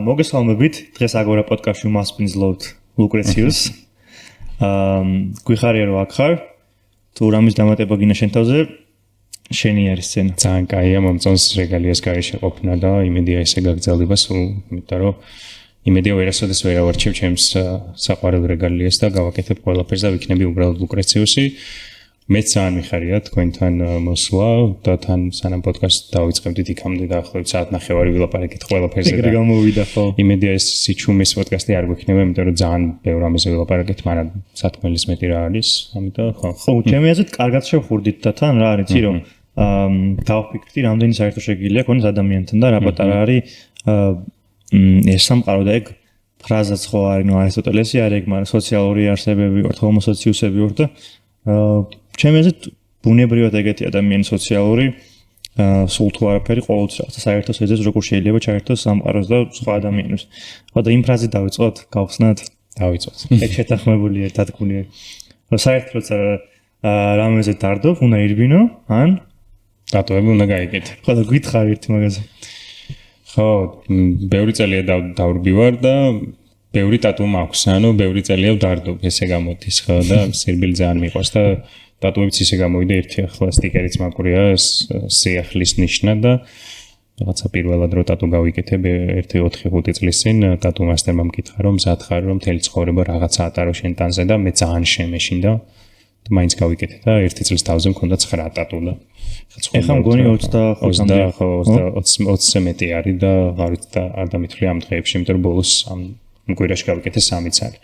მოგესალმებით. დღეს აგორა პოდკასტში მასპინძლობთ ლუკრეციუს. გვიხარია რომ აქ ხარ. თუ რამის დამატება გინდა შენ თავზე, შენი არის სცენა. ძალიან კაია, მომწონს რეგალიას გარეშე ყოფნა და იმედია ესე გაგრძელდება სულ, იმიტომ რომ იმედია ვერასოდეს ვერ ავარჩევ ჩემს საყვარელ რეგალიას და გავაკეთებ ყველაფერს და ვიქნები უბრალოდ ლუკრეციუსი. მეც ძალიან მიხარია თქვენთან მოსვლა და თან სანამ პოდკასტს დავიწყებდით იქამდე დაახლოებით საათნახევარი ვილაპარაკეთ ყველაფერზე და გამოვიდა ხო? იმედია ეს სიჩუმის პოდკასტი არ გვექნება, იმიტომ რომ ძალიან ბევრ ამაზე ვილაპარაკეთ, მაგრამ სათქმელის მეტი რა არის, ამიტომ ხო, ჩემი აზრით კარგად შევხურდით და თან რა არის, რომ დავფიქრდი, რამდენი საერთო შეგიძლია ქონდეს ადამიანთან და რა პატარა არის ეს სამყარო და ეგ ფრაზაც ხო არის, ნუ არისტოტელესი არის ეგ, მაგრამ სოციალური არსებები ვართ, ჰომო სოციუსები ვართ და ჩემი აზრით ბუნებრივად ეგეთი ადამიანი სოციალური სულ თუ არაფერი ყოველთვის რაღაცა საერთოს ეძებს როგორ შეიძლება ჩაერთოს სამყაროს და სხვა ადამიანებს. ხო და იმ ფრაზით დავიწყოთ, გავხსნათ? დავიწყოთ. ეგ შეთანხმებული დადგმულია. რომ საერთოდ როცა რამეზე დარდობ, უნდა ირბინო, ან დატოები უნდა გაიგეთ. ხო და გითხარი ერთი მაგაზე. ხო, ბევრი წელია დავრბივარ და ბევრი ტატუ მაქვს, ანუ ბევრი წელია ვდარდობ, ესე გამოდის ხო და სირბილი ძალიან მიყვარს და ტატუებიც ისე გამოვიდა ერთი ახლა სტიკერიც მაქვს, სიახლის ნიშნა და რაღაცა პირველად რო ტატუ გავიკეთებ 1-4-5 წლის წინ ტატუ მასტერმა მკითხა რომ მზად ხარ რომ მთელი ცხოვრება რაღაცა ატარო შენ ტანზე და მე ძალიან შემეშინდა და მაინც გავიკეთე და 1 წლის თავზე მქონდა 9 ტატუ და ეხლა მგონი 20-ზე მეტი არის და არ ვიცი და არ დამითვლი ამ დღეებში, იმიტომ რომ ბოლოს ამ მკვირაში გავიკეთე 3 წელი.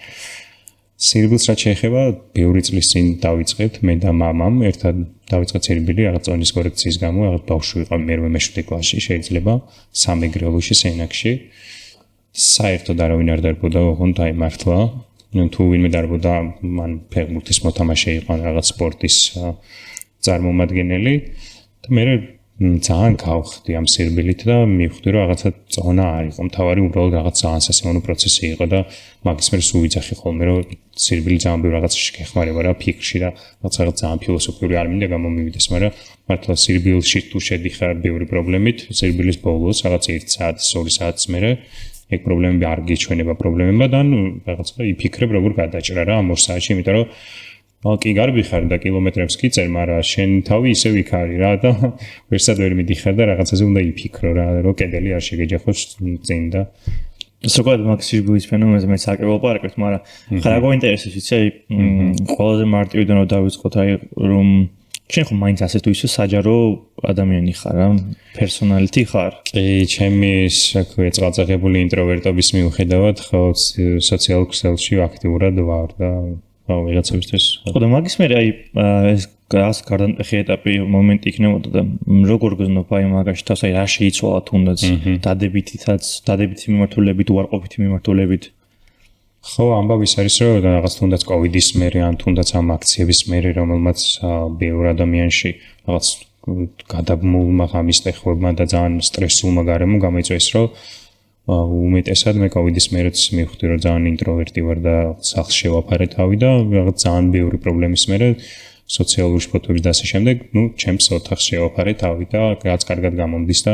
სირბილს რაც შეეხება, ბევრი წლის წინ დავიწყეთ მე და მამამ, ერთად დავიწყეთ სირბილი რაღაც ზონის კორექციის გამო, რაღაც ბავშვი ვიყავ მე-7 კლასში, შეიძლება სამეგრელოში სენაკში. საერთოდ არავინ არ დარბოდა, ოღონდ დაიმართლა. თუ ვინმე დარბოდა, მან ფეხბურთის მოთამაშე იყო, რაღაც სპორტის წარმომადგენელი და მე ძალიან გავხდი ამ სირბილით და მივხვდი რომ რაღაცა წონა არ იყო. მთავარი უბრალოდ რაღაც ძალიან სასიამოვნო პროცესი იყო და მაგის მე სულ ვიძახი ხოლმე რომ სირბილი ძალიან ბევრ რაღაცაში გეხმარება რა ფიქრში და რაღაცა ძალიან ფილოსოფიური არ მინდა გამომივიდეს, მაგრამ მართლა სირბილში თუ შედიხარ ბევრი პრობლემით, სირბილის ბოლოს რაღაც 1 საათის 2 საათის მერე ეგ პრობლემები არ გიჩვენება პრობლემებად და რაღაცა იფიქრებ როგორ გადაჭრა რა ამ 2 საათში, იმიტომ რომ კი გარბი ხარ და კილომეტრებს გიწერ, მაგრამ შენ თავი ისე ვიქარი რა და ვერსად ვერ მიდიხარ და რაღაცაზე უნდა იფიქრო რა, რომ კედელი არ შეგეჯახოს წინ და სწორედ მაგ სირბილის ფენომენზე მეც არ ვილაპარაკებ, მაგრამ ხარ რა გვინტერესებს იცი, აი ყველაზე მარტივიდან რომ დავიწყოთ, აი რომ შენ ხო მაინც ასე თუ ისე საჯარო ადამიანი ხარ რა, პერსონალიტი ხარ. კი, ჩემი რა ქვია, წყალწახებული ინტროვერტობის მიუხედავად, ხო სოციალურ ქსელში აქტიურად ვარ და ვიღაცებისთვის. ხო და მაგის მე აი ეს გარდამტეხი ეტაპი მომენტი იქნებოდა და როგორ გზნობ აი მაგაში თავს აი რა შეიცვალა თუნდაც დადებითი მიმართულებით, უარყოფითი მიმართულებით. ხო, ამბავის არის რომ რაღაც თუნდაც კოვიდის მერე ან თუნდაც ამ აქციების მერე რომელმაც ბევრ ადამიანში რაღაც გადაბმულმა ღამისტეხებმა და ძალიან სტრესულმა გარემო გამოიწვიეს რომ უმეტესად მე კოვიდის მერეც მივხვდი რომ ძალიან ინტროვერტი ვარ და სახლში შევაფარე თავი და რაღაც ძალიან ბევრი პრობლემის მერე სოციალური შფოთვების და ასე შემდეგ, ჩემს ოთახში შევაფარე თავი და რაც კარგად გამომდის და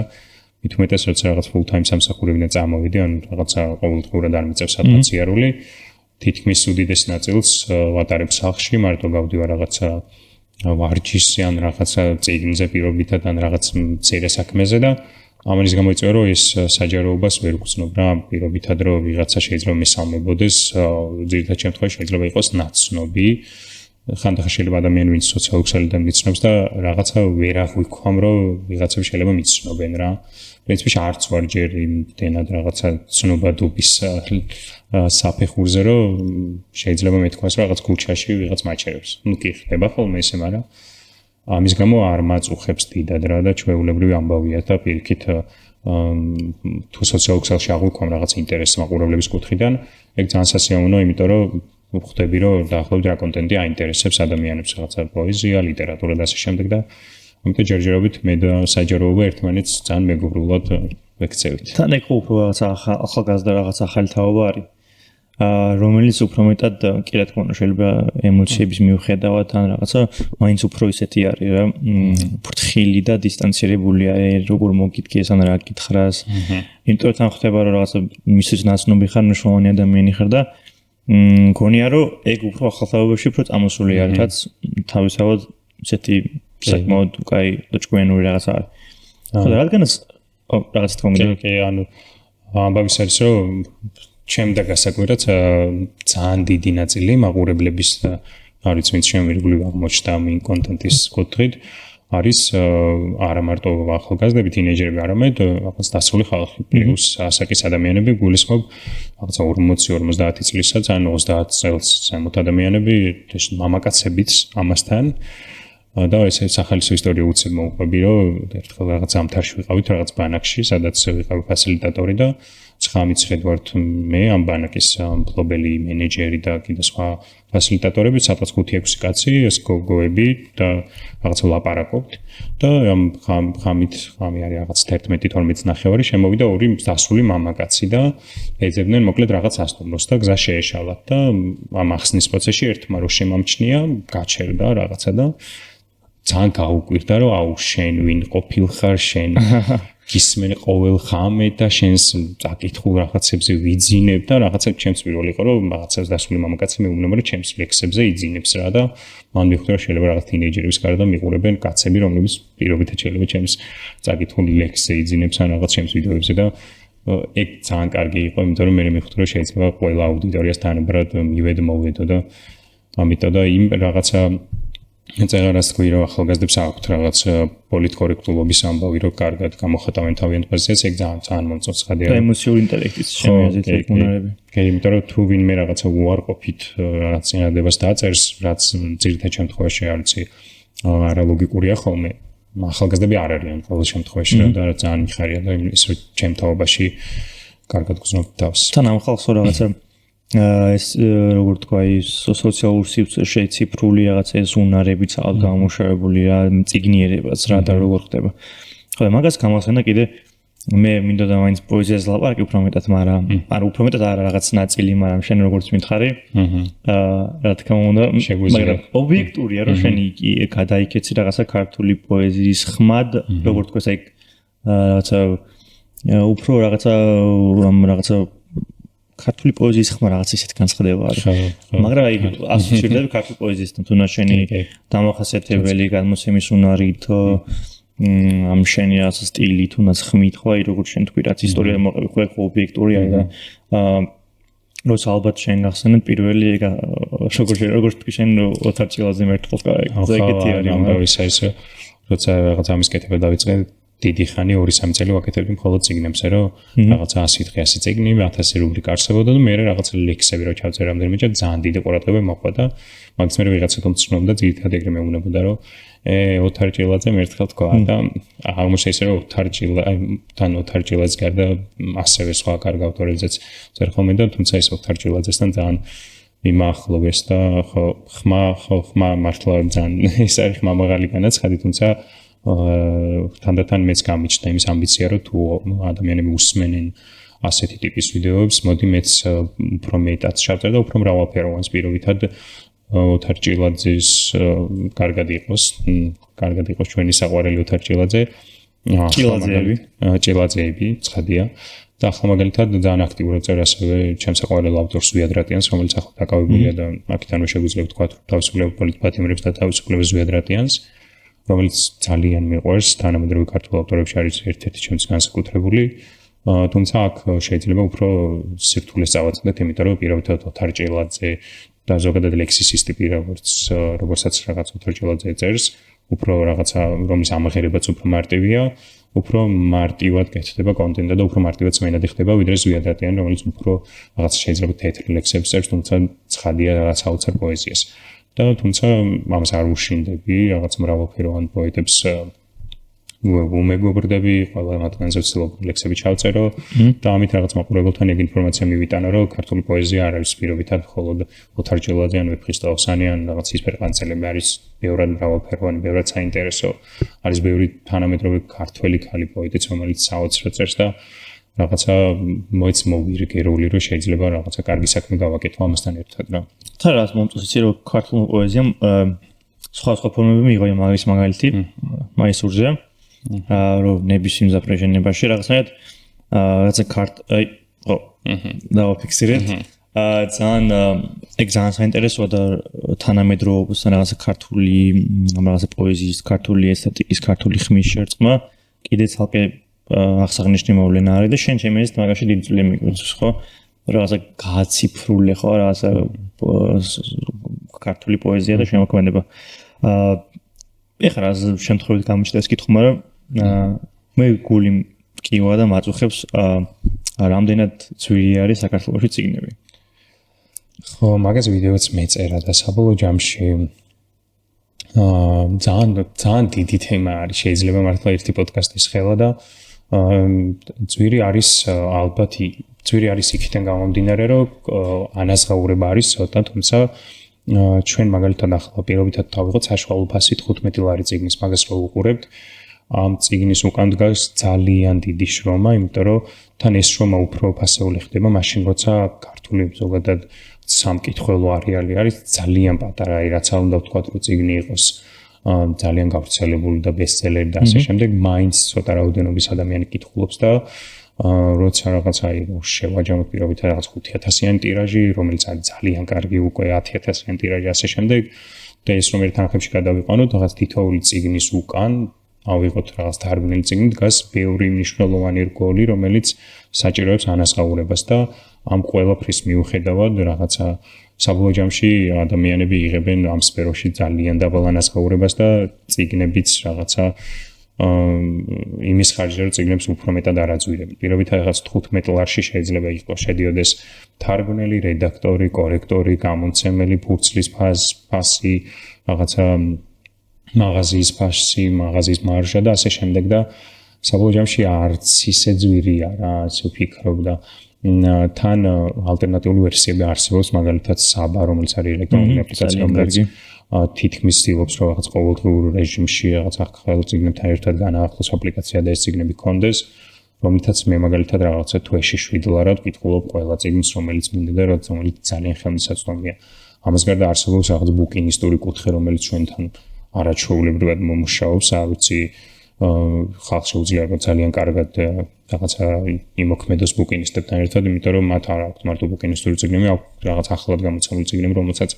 მით უმეტეს როცა რაღაც full time სამსახურებიდან წამოვიდი, ან რაღაცა ყოველდღურად არ მიწევს სადღაც იარული, თითქმის უდიდეს ნაწილს ვატარებ სახლში, მარტო გავდივარ რაღაცა ვარჯიშზე ან რაღაცა წიგნზე პირობითად ან რაღაც მცირე საქმეზე და ამანის გამოიწვია რომ ეს საჯაროობას ვერ გრძნობ რა, პირობითად რომ ვიღაცა შეიძლება მესალმებოდეს, ძირითადად შემთხვევაში შეიძლება იყოს ნაცნობი. ხანდახან შეიძლება ადამიანი ვინც სოციალურ ქსელიდან მიცნობს და რაღაცა ვერ აღვიქვამ რომ ვიღაცები შეიძლება მიცნობენ რა. პრინციპში არც ვარ ჯერ იმდენად რაღაცა ცნობადობის საფეხურზე რომ შეიძლება მეთქვას რომ რაღაც ქუჩაში ვიღაც მაჩერებს. კი ხდება ხოლმე ესე, მაგრამ ამის გამო არ მაწუხებს დიდად რა და ჩვეულებრივი ამბავია და პირიქით თუ სოციალურ ქსელში აღვიქვამ რაღაც ინტერესს მაყურებლების კუთხიდან, ეგ ძალიან სასიამოვნოა, იმიტომ რომ ხვდები რომ დაახლოებით რა კონტენტი აინტერესებს ადამიანებს, რაღაცა პოეზია, ლიტერატურა და ასე შემდეგ და ამიტომ ჯერჯერობით მე და საჯაროობა ერთმანეთს ძალიან მეგობრულად ვექცევით. თან ეგ უფრო რაღაცა ახალგაზრდა რაღაც ახალი თაობა არის. რომელიც უფრო მეტად კი რა თქმა უნდა შეიძლება ემოციების მიუხედავად ან რაღაცა მაინც უფრო ისეთი არის რა ფრთხილი და დისტანცირებულია როგორ მოგიდგე ეს ან რა გითხრას იმიტომ თან ხდება რომ რაღაცა მისთვის ნაცნობი ხარ მნიშვნელოვანი ადამიანი ხარ და მგონია რომ ეგ უფრო ახალთაობებში უფრო წამოსული არის რაც თავისთავად ისეთი საკმაოდ კაი და ჭკვიანური რაღაცა არის ხო და რადგანაც რაღაც თქმა უნდა კი ანუ ამბავი არის რომ ჩემ და გასაკვირად ძალიან დიდი ნაწილი მაყურებლების არის ვინც შემირგული აღმოჩნდა მინ კონტენტის კუთხით არის არა მარტო ახალგაზრდები თინეიჯერები არამედ რაღაც დასრული ხალხი პლუს ასაკის ადამიანები გულისხმობ რაღაცა 40-50 წლისაც ან 30 წელს ზემოთ ადამიანები მამაკაცებიც ამასთან და ესე სახალისო ისტორია უცებ მოუყვები რომ ერთხელ რაღაც ამთარში ვიყავით რაღაც ბანაკში სადაც ვიყავი ფასილიტატორი და 9 წელი ვართ მე ამ ბანაკის მფლობელი მენეჯერი და კიდე სხვა ფასილიტატორები სადღაც 5-6 კაცი ეს გოგოები და რაღაცა ლაპარაკობთ და ამ ხამი არის რაღაც 11-12 ნახევარი შემოვიდა ორი დასრული მამაკაცი და ეძებდნენ მოკლედ რაღაც ასტუმროს და გზა შეეშალათ და ამ ახსნის პროცესში ერთმა რო შემამჩნია გაჩერდა რაღაცა და ძალიან გაუკვირდა რომ აუ შენ ვინ ყოფილხარ შენ გისმენ ყოველ ხამე და შენს წაკითხულ რაღაცებზე ვიძინებ და რაღაცა ჩემს პირველი იყო რომ რაღაცას დასული მამაკაცი მეუბნება რომ ჩემს ლექსებზე იძინებს რა და მან მივხვდი რომ შეიძლება რაღაც თინეიჯერების გარდა მიყურებენ კაცები რომლებიც პირობითად შეიძლება ჩემს წაკითხული ლექსზე იძინებს ან რაღაც ჩემს ვიდეოებზე და ეგ ძალიან კარგი იყო იმიტომ რომ მე მივხვდი რომ შეიძლება ყველა აუდიტორიას თანაბრად მივედმოვედო და ამიტომ და იმ რაღაცა წერას თქვი რომ ახალგაზრდებს აქვთ რაღაც პოლიტკორექტულობის ამბავი რომ კარგად გამოხატავენ თავიანთ პოზიციას ეგ ძალიან მომწონს ხადია და ემოციური ინტელექტის შემოიაზეთ ეკუნარები კი იმიტომ რომ თუ ვინმე რაღაცა უარყოფით რაღაც წინადებას დაწერს რაც ძირითად შემთხვევაში არიცი არალოგიკურია ხოლმე ახალგაზრდები არ არიან ყოველ შემთხვევაში და ძალიან მიხარია და ის რომ ჩემ თაობაში კარგად გზნობ თავს თან ამ ხალხს რაღაცა ეს როგორ თქვა ის სოციალურ სივრცეში ციფრული რაღაცა ეს უნარებიც ალბათ გამომუშავებული რა მწიგნიერებაც რა და როგორ ხდება ხო მაგას გამახსენდა კიდე მე მინდა და მაინც პოეზიას ლაპარაკი უფრო მეტად მაგრამ უფრო მეტად არა რაღაც ნაწილი მაგრამ შენ როგორც მითხარი რა თქმა უნდა მაგრამ ობიექტურია რომ შენ იგი გადაიქეცი რაღაცა ქართული პოეზიის ხმად როგორ თქვა ეს რაღაცა უფრო რაღაცა ქართული პოეზიის ხმა რაღაც ისეთ განსხვავება არის. მაგრამ აი ასოცირდება ქართული პოეზიასთან, თუნდაც შენი დამახასიათებელი გადმოცემის უნარით, ამ შენი რაღაც სტილი, თუნდაც ხმით, ხო აი როგორც შენ თქვი, რაც ისტორია მოყევი, ხო ობიექტურია და როცა ალბათ შენ გახსენეთ პირველი როგორც თქვი შენ ოთარ ჭილაძე მერტყო ეგეთი არის ამბავი საერთოდ როცა რაღაც ამის კეთება დავიწყე დიდი ხანი 2-3 წელი ვაკეთებდი მხოლოდ წიგნებზე, რომ რაღაცა 100 დღე 100 წიგნი, 1000 რუბრიკა არსებობდა და მე რაღაცა ლექსები რო ჩავწერე რამდენიმეჯერ ძალიან დიდი ყურადღება მოყვა და მაგის მე ვიღაცა თომცნობდა ძირითადად ეგრე მეუბნებოდა რომ ოთარ ჭილაძემ ერთხელ თქვა და აღმოჩნდა ისე რომ ოთარ ჭილაძის გარდა ასევე სხვა კარგ ავტორებზეც წერე ხოლმე და თუმცა ეს ოთარ ჭილაძესთან ძალიან მიმაახლოვეს და ხმა მართლა ძალიან ეს არის ხმა მაღალი განაცხადი თუმცა თანდათან მეც გამიჩნდა იმის ამბიცია რომ თუ ადამიანები უსმენენ ასეთი ტიპის ვიდეოებს მოდი მეც უფრო მეტად შევწერ და უფრო მრავალფეროვანს პირობითად ოთარ ჭილაძის კარგად იყოს ჩვენი საყვარელი ოთარ ჭილაძეები ცხადია და ახლა მაგალითად ძალიან აქტიურად წერ ასევე ჩემს საყვარელ ავტორს ზვიად რატიანს რომელიც ახლა დაკავებულია და აქედანვე შეგვიძლია ვთქვა თავისუფლება პოლიტპატიმრებს და თავისუფლება ზვიად რატიანს რომელიც ძალიან მიყვარს თანამედროვე ქართულ ავტორებში არის ერთ-ერთი ჩემს განსაკუთრებული თუმცა აქ შეიძლება უფრო სირთულეს წავაწყდეთ იმიტომ რომ პირობითად ოთარ ჭილაძე და ზოგადად ლექსისის ტიპი როგორცაც რაღაც ოთარ ჭილაძე წერს უფრო რაღაცა რომლის ამაღერებაც უფრო მარტივია უფრო მარტივად გეცდება კონტენტი და უფრო მარტივად წმენადი ხდება ვიდრე ზვიად რატიანი რომელიც უფრო რაღაც შეიძლება თეთრი ლექსებს წერს თუმცა ცხადია რაღაც აუცარ პოეზიას და თუმცა ამას არ უშინდები რაღაც მრავალფეროვან პოეტებს უმეგობრდები ყველა მათგანზე ვცდილობ ლექსები ჩავწერო და ამით რაღაც მაყურებელთან ეგ ინფორმაცია მივიტანო რომ ქართული პოეზია არ არის პირობითად მხოლოდ ოთარ ჭილაძე ან ვეფხისტყაოსანი ან რაღაც ისფერყანწელები არის ბევრად მრავალფეროვანი ბევრად საინტერესო არის ბევრი თანამედროვე ქართველი ქალი პოეტიც რომელიც საოცრად წერს და რაღაცა მოიც მოვირგერული რომ შეიძლება რაღაცა კარგი საქმე გავაკეთო ამასთან ერთად რა. თან რას მომწონს იცი რომ ქართულ პოეზიამ სხვა ფორმები მიიღო მაგის მაგალითი მაისურზე რომ ნების იმზაფრეჟენებაში რაღაცნაირად დავაფიქსირეთ ძალიან საინტერესოა და თანამედროვეობასთან რაღაცა ქართული რაღაცა პოეზიის, ქართული ესთეტიკის, ქართული ხმის შერწყმა კიდე ცალკე აღსანიშნავი მოვლენა არის და შენ ჩემი ეს მაგაში დიდი წვლილი მიგვიწევს ხო? რაღაცა გაციფრულე ხო რაღაცა ქართული პოეზია და შემოქმედება. ეხლა რა შემთხვევით გამოჩნდა ეს კითხვა, მაგრამ მე გული მკივა და მაწუხებს რამდენად ძვირი არის საქართველოში წიგნები. ხო, მაგას ვიდეოც მეწერა და საბოლოო ჯამში ძალიან დიდი თემა არის, შეიძლება მართლა ერთი პოდკასტის ხელა და ძვირი არის ალბათ ძვირი არის იქიდან გამომდინარე, რომ ანაზღაურება არის ცოტა, თუმცა ჩვენ მაგალითად ახლა პირობითად დავიღოთ საშუალო ფასი 15 ლარი წიგნის მაგას რო უყურებთ ამ წიგნის უკან დგას ძალიან დიდი შრომა, იმიტომ რომ თან ეს შრომა უფრო ფასეული ხდება მაშინ როცა ქართული ზოგადად სამკითხველო არეალი არის ძალიან პატარა, რაც არ უნდა ვთქვათ, რომ წიგნი იყოს ძალიან გავრცელებული და ბესტსელერი და ასე შემდეგ, მაინც ცოტა რაოდენობის ადამიანი კითხულობს და როცა რაღაცა შევაჯამოთ პირობითად რაღაც 5000-იანი ტირაჟი, რომელიც არის ძალიან კარგი უკვე 10000-იანი ტირაჟი ასე შემდეგ და ეს რომ ერთ თანხებში გადავიყვანოთ რაღაც თითოეული წიგნის უკან ავიღოთ რაღაც თარგმნილი წიგნი დგას ბევრი მნიშვნელოვანი რგოლი, რომელიც საჭიროებს ანაზღაურებას და ამ ყველაფრის მიუხედავად რაღაცა საბოლოო ჯამში ადამიანები იღებენ ამ სფეროში ძალიან დაბალ ანაზღაურებას და წიგნებიც რაღაცა იმის ხარჯზე რომ წიგნებს უფრო მეტად არ აწვირებენ. პირობითად რაღაც 15 ლარში შეიძლება იყოს შედიოდეს თარგმნელი, რედაქტორი, კორექტორი, გამომცემელი, ფურცლის ფასი, რაღაცა მაღაზიის ფასი, მაღაზიის მარჟა და ასე შემდეგ და საბოლოო ჯამში არც ისე ძვირია რა, ასე ვფიქრობ და თან ალტერნატიული ვერსიები არსებობს, მაგალითად საბა, რომელიც არის ელექტრონული აპლიკაცია, რომელიც თითქმის ცდილობს რომ რაღაც ყოველდღიურ რეჟიმში რაღაც ახალ წიგნებთან ერთად განაახლოს აპლიკაცია და ეს წიგნები კონდეს, რომლითაც მე მაგალითად რაღაცა თვეში 7 ლარად ვკითხულობ ყველა წიგნს, რომელიც მინდა და რომელიც ძალიან ხელმისაწვდომია. ამას გარდა არსებობს რაღაც ბუკინისტური კუთხე, რომელიც ჩვენთან არაჩვეულებრივად მომუშავებს, არ ვიცი ხალხს შეუძლია რომ ძალიან კარგად რაღაცა იმოქმედოს ბუკინისტებთან ერთად, იმიტომ რომ მათ არ აქვთ მარტო ბუკინისტური წიგნები, აქვთ რაღაც ახლად გამოცემული წიგნები, რომელსაც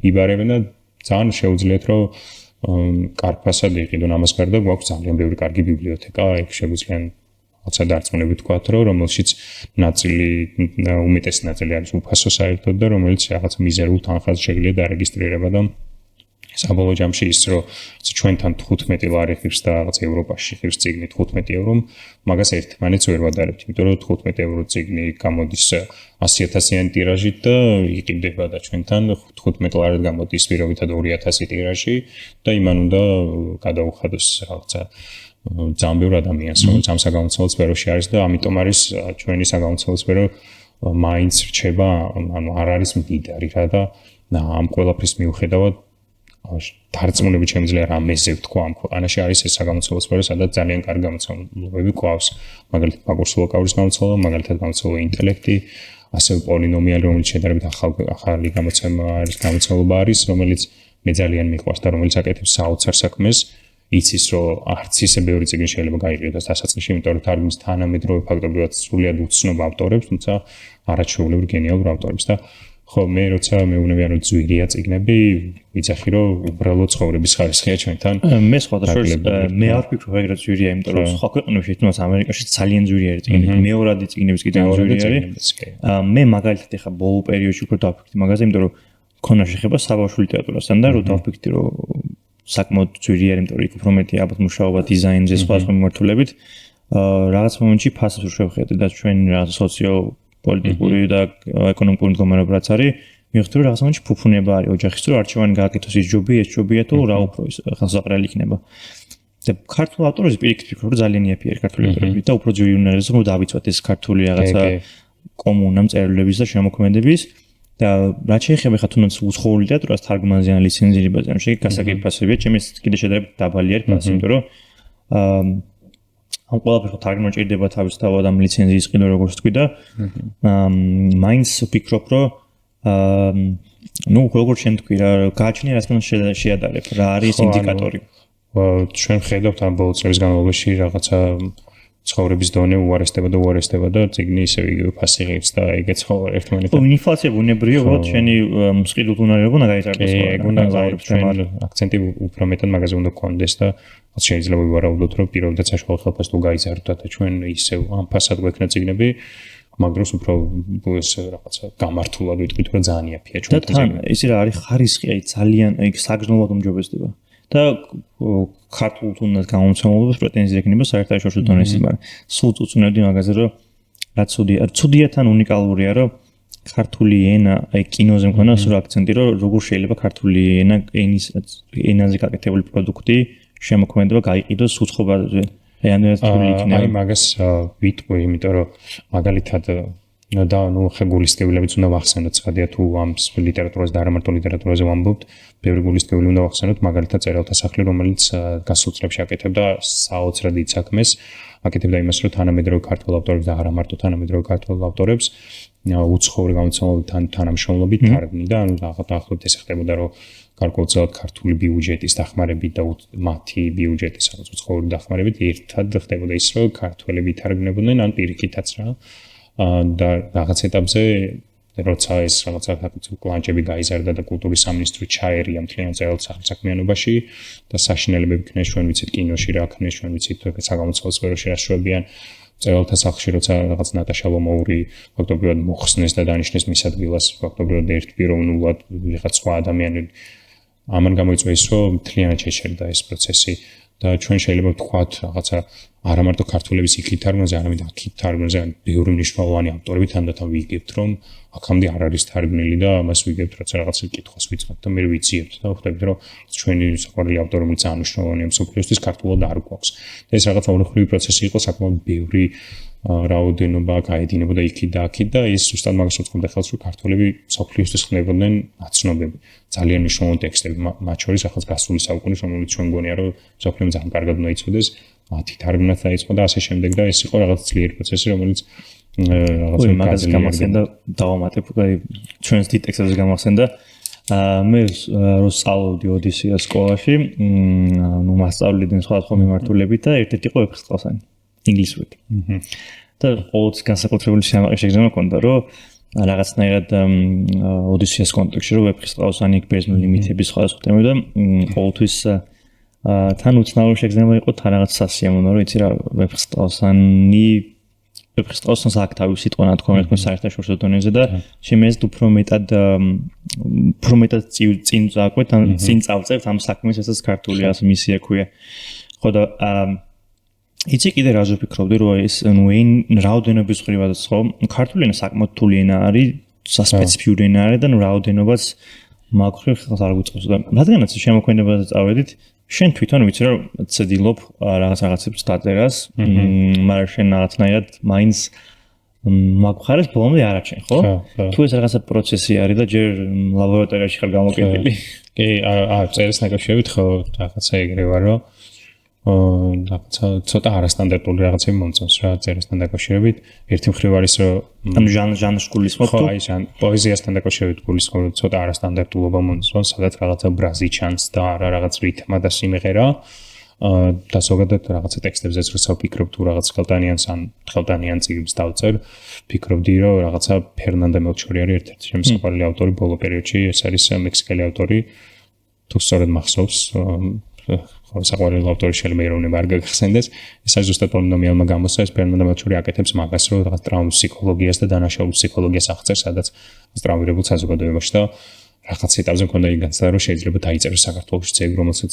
იბარებენ და ძალიან შეუძლიათ რომ კარფასად იყიდონ. ამას გარდა გვაქვს ძალიან ბევრი კარგი ბიბლიოთეკა, ეგ შეგვიძლია რაღაცა დარწმუნებით ვთქვათ, რომ რომელშიც ნაწილი უმეტესი ნაწილი არის უფასო საერთოდ და რომელიც რაღაც მიზერულ თანხაზე შეგვიძლია დარეგისტრირება და საბოლოო ჯამში ის რომ ჩვენთან 15 ლარი ხირს და რაღაც ევროპაში ხირს წიგნი 15 ევრომ, მაგას ერთმანეთს ვერ ვადარებთ, იმიტომ რომ 15 ევრო წიგნი გამოდის 100,000-იანი ტირაჟით და იყიდება და ჩვენთან 15 ლარად გამოდის პირობითად 2000 ტირაჟი და იმან უნდა გადაუხადოს რაღაცა ძალიან ბევრი ადამიანს, რომელიც ამ საგამომცემლო სფეროში არის და ამიტომ არის ჩვენი საგამომცემლო სფერო მაინც რჩება, ანუ არ არის მდიდარი რა და ამ ყველაფრის მიუხედავად დარწმუნებით შემიძლია რამეზე ვთქვა ამ ქვეყანაში არის ეს საგამომცემლო სფერო, სადაც ძალიან კარგი გამოცემლობები გვაქვს, მაგალითად მაგორსულაკაურის გამოცემლობა, მაგალითად გამოცემლობა ინტელექტი, ასევე პოლინომიალი, რომელიც შედარებით ახალი გამოცემლობა არის, რომელიც მე ძალიან მიყვარს და რომელიც აკეთებს საოცარ საქმეს, იცის რომ არც ისე ბევრი წიგნი შეიძლება გაიყიდოს დასაწყისში, იმიტომ რომ თარგმნის თანამედროვე ფაქტობრივად სრულიად უცნობ ავტორებს, თუმცა არაჩვეულებრივ გენიალურ ავტორებს და ხო მე როცა მეუბნებიან რომ ძვირია წიგნები, ვიცახი რომ უბრალოდ ცხოვრების ხარისხია ჩვენთან. მე სხვადასხვა მე არ ვფიქრობ ეგრეთ ძვირია, იმიტომ რომ სხვა ქვეყნებში, თუნდაც ამერიკაში ძალიან ძვირი არის წიგნები, მეორადი წიგნების კიდევ ძვირი არის. მე მაგალითად ეხა ბოლო პერიოდში უფრო დავფიქრდი მაგაზე, იმიტომ რომ ქონა შეხება საბავშვო ლიტერატურასთან და რომ დავფიქრდი რომ საკმაოდ ძვირი არის, იმიტომ რომ იქ უფრო მეტი ალბათ მუშაობა დიზაინზე სხვა მიმართულებით. რაღაც მომენტში ფასებს რო შევხედე და ჩვენ რაღაც სოციო-პოლიტიკური და ეკონომიკური მდგომარეობა რაც არის, მივხვდი რომ რაღაც მომენტში ფუფუნება არის ოჯახის, რომ არჩევანი გააკეთოს ის ჯობია, ეს ჯობია თუ რა უფრო ის ხელსაყრელი იქნება. და ქართულ ავტორებს პირიქით ვფიქრობ, რომ ძალიან იაფია ქართული ავტორები და უფრო ძვირი უნდა არის, რომ დავიცვათ ეს ქართული რაღაცა კომუნა მწერლების და შემოქმედების და რაც შეეხება ხა თუნდაც უცხოურ ლიტერატურას თარგმანზე ან ლიცენზირებაზე, ამ შეგი გასაგები ფასებია, ჩემს კიდე შედარებით დაბალი არის ფასი, იმიტომ რომ ამ ყველაფერს თარგმნა ჭირდება თავისთავად ამ ლიცენზიის ყიდვა როგორც თქვი და მაინც ვფიქრობ რომ როგორც შენ თქვი რა გააჩნია რას შეადარებ რა არის ინდიკატორი ჩვენ ხედავთ ამ ბოლო წლების განმავლობაში რაღაცა ცხოვრების დონე უარესდება და ციგნი ისევ იგივე ფასი ღირს და ეგეც ხო ერთმანეთთან ინფლაცია ბუნებრივია უბრალოდ შენი მსყიდულ უნარება უნდა გაიზარდოს უნდა ჩვენ აქცენტი უფრო მეტად მაგაზე უნდა გქონდეს და შეიძლება ვივარაუდოთ რომ პირველად საშუალო ხელფასს თუ გაიზარდოთ და ჩვენ ისევ ამ ფასად გვექნა ციგნები მაგრამ უფრო ეს რაღაცა გამართულად ვიტყვით რომ ძალიან იაფია ჩვენ თან ისი რა არის ხარისხი აი ძალიან აი საგრძნობლად უმჯობესდება და ქართულ თუნდაც გამომცემლობას პრეტენზია ექნება საერთაშორისო დონეზე, მაგრამ სულ უწუნებდი მაგაზე რომ რა ცუდია თან უნიკალურია რომ ქართული ენა აი კინოზე მქონდა სულ აქცენტი რომ როგორ შეიძლება ქართული ენაზე გაკეთებული პროდუქტი შემოქმედება გაიყიდოს უცხოებაზე. აი ამერად თული იქნება. აი მაგას ვიტყვი, იმიტომ რომ მაგალითად და ხეგულისკევილებიც უნდა ვახსენოთ, ცხადია თუ ამ ლიტერატურაზე და არა მარტო ლიტერატურაზე ვამბობთ, ბევრი გულისკევილი უნდა ვახსენოთ, მაგალითად წერალთა სახლი, რომელიც გასულ წლებში აკეთებდა საოცრად დიდ საქმეს, აკეთებდა იმას, რომ თანამედროვე ქართველ ავტორებს და არა მარტო თანამედროვე ქართველ ავტორებს უცხოური გამოცემლებთან თანამშრომლობით თარგმნიდა, ანუ დაახლოებით ეს ხდებოდა, რომ გარკვეულწილად ქართული ბიუჯეტის დახმარებით და მათი ბიუჯეტის რაღაც უცხოური დახმარებით ერთად ხდებოდა ის, რომ ქართველები თარგმნებოდნენ, ან პირიქითაც რა და რაღაც ეტაპზე როცა ეს რაღაცა კლანჭები გაიზარდა და კულტურის სამინისტრო ჩაერია მთლიანად წერალთა სახლის საქმიანობაში და საშინელებები ქნეს ჩვენ ვიცით კინოში რა ქნეს ჩვენ ვიცით საგამოცდო სფეროში რა შვებიან წერალთა სახლში როცა რაღაც ნატაშა ლომოური ფაქტობრივად მოხსნეს და დანიშნეს მის ადგილას ფაქტობრივად ერთპიროვნულად ვიღაც სხვა ადამიანი ამან გამოიწვია ის რომ მთლიანად შეშერდა ეს პროცესი და ჩვენ შეიძლება ვთქვათ რაღაცა არა მარტო ქართველების იქით თარგმნაზე, არამედ აქით თარგმნაზე, ბევრი მნიშვნელოვანი ავტორები თანდათან ვიგებთ, რომ აქამდე არ არის თარგმნილი და ამას ვიგებთ, რაც რაღაცა კითხვას ვიწყებთ და მე ვიციებთ და ხვდებით, რომ ჩვენი საყვარელი ავტორი, რომელიც ძალიან მნიშვნელოვანია მსოფლიოსთვის, ქართულად არ გვაქვს. და ეს რაღაცა ორივე პროცესი იყო საკმაოდ ბევრი რაოდენობა გაედინებოდა იქით და აქით და ის ზუსტად მაგას უწყობდა ხელს, რომ ქართველები მსოფლიოსთვის ხდებოდნენ აცნობები. ძალიან მნიშვნელოვანი ტექსტები, მათ შორის ახალ გასული საუკუნის, რომელიც ჩვენ გონია, რომ მსოფლიომ ძალიან კარგად უნდა იცოდეს. მათი თარგმნაც დაიწყო და ასე შემდეგ და ეს იყო რაღაც ძლიერი პროცესი, რომელიც რაღაცა მაგას გამახსენდა დავამატებ, აი ჩვენს დიდ ტექსტებზე გამახსენდა. მე რო სწავლობდი ოდისეას სკოლაში, ნუ მასწავლდნენ სხვადასხვა მიმართულებით და ერთ-ერთი იყო ვეფხისტყაოსანი ინგლისურად. და ყოველთვის განსაკუთრებული სიამაყე შეგრძნება მქონდა, რომ რაღაცნაირად ოდისეას კონტექსტში რომ ვეფხისტყაოსანი ბერძნული მითების სხვადასხვა თემები და ყოველთვის თან უცნაური შეგრძნება იყო თან რაღაც სასიამოვნო რომ იცი რა ვეფხისტყაოსანს აქ თავის სიტყვა თქვენ საერთაშორისო დონეზე და შემეც უფრო მეტად წინ წააკვეთ ან წინ წავწევთ ამ საქმეს ესაც ქართული ასე მისია ქვია ხო და იცი კიდე რაზე ვფიქრობდი რომ ეს ნუ რაოდენობის ხრივადაც ხო ქართული ენა საკმაოდ რთული ენა არის სასპეციფიური ენა არის და ნუ რაოდენობაც მაგხრივ ხალხს არ გვიწყობს და რადგანაც შემოქმედებაზე წავედით შენ თვითონ ვიცი რომ ცდილობ რაღაცებს დაწერას, მაგრამ შენ რაღაცნაირად მაინც მაგხარეს ბოლომდე არ აჩენ, ხო? თუ ეს რაღაცა პროცესი არის და ჯერ ლაბორატორიაში ხარ გამოკიდილი. კი, წერის ნაკავშირებით ხო რაღაცა ეგრევა რომ რაღაცა ცოტა არასტანდარტული რაღაცები მომწონს რა წერისთან დაკავშირებით. ერთი მხრივ არის რომ ანუ ჟანრს გულისხმობ თუ აი პოეზიასთან დაკავშირებით გულისხმობ რომ ცოტა არასტანდარტულობა მომწონს, სადაც რაღაცა ბრაზი ჩანს და არა რაღაც რითმა და სიმღერა. და ზოგადად რაღაცა ტექსტებზეც როცა ვფიქრობ თუ რაღაც ხელტანიანს ან ხელტანიან წიგნს დავწერ, ვფიქრობდი რომ რაღაცა ფერნანდო მელჩორი არის ერთ-ერთი ჩემი საყვარელი ავტორი ბოლო პერიოდში, ეს არის მექსიკელი ავტორი. თუ სწორად მახსოვს საყვარელი ავტორი შეიძლება ეროვნება არ გაგხსენდეს. ეს არის ზუსტად პოლინომიალმა გამოსცა, ეს ფერნანდო მელჩორი აკეთებს მაგას, რომ რაღაც ტრავმის ფსიქოლოგიას და დანაშაულის ფსიქოლოგიას აღწერს, სადაც ტრავმირებულ საზოგადოებაში და რაღაც ეტაპზე მქონდა ის განცდა, რომ შეიძლება დაიწეროს საქართველოში ცეგი, რომელსაც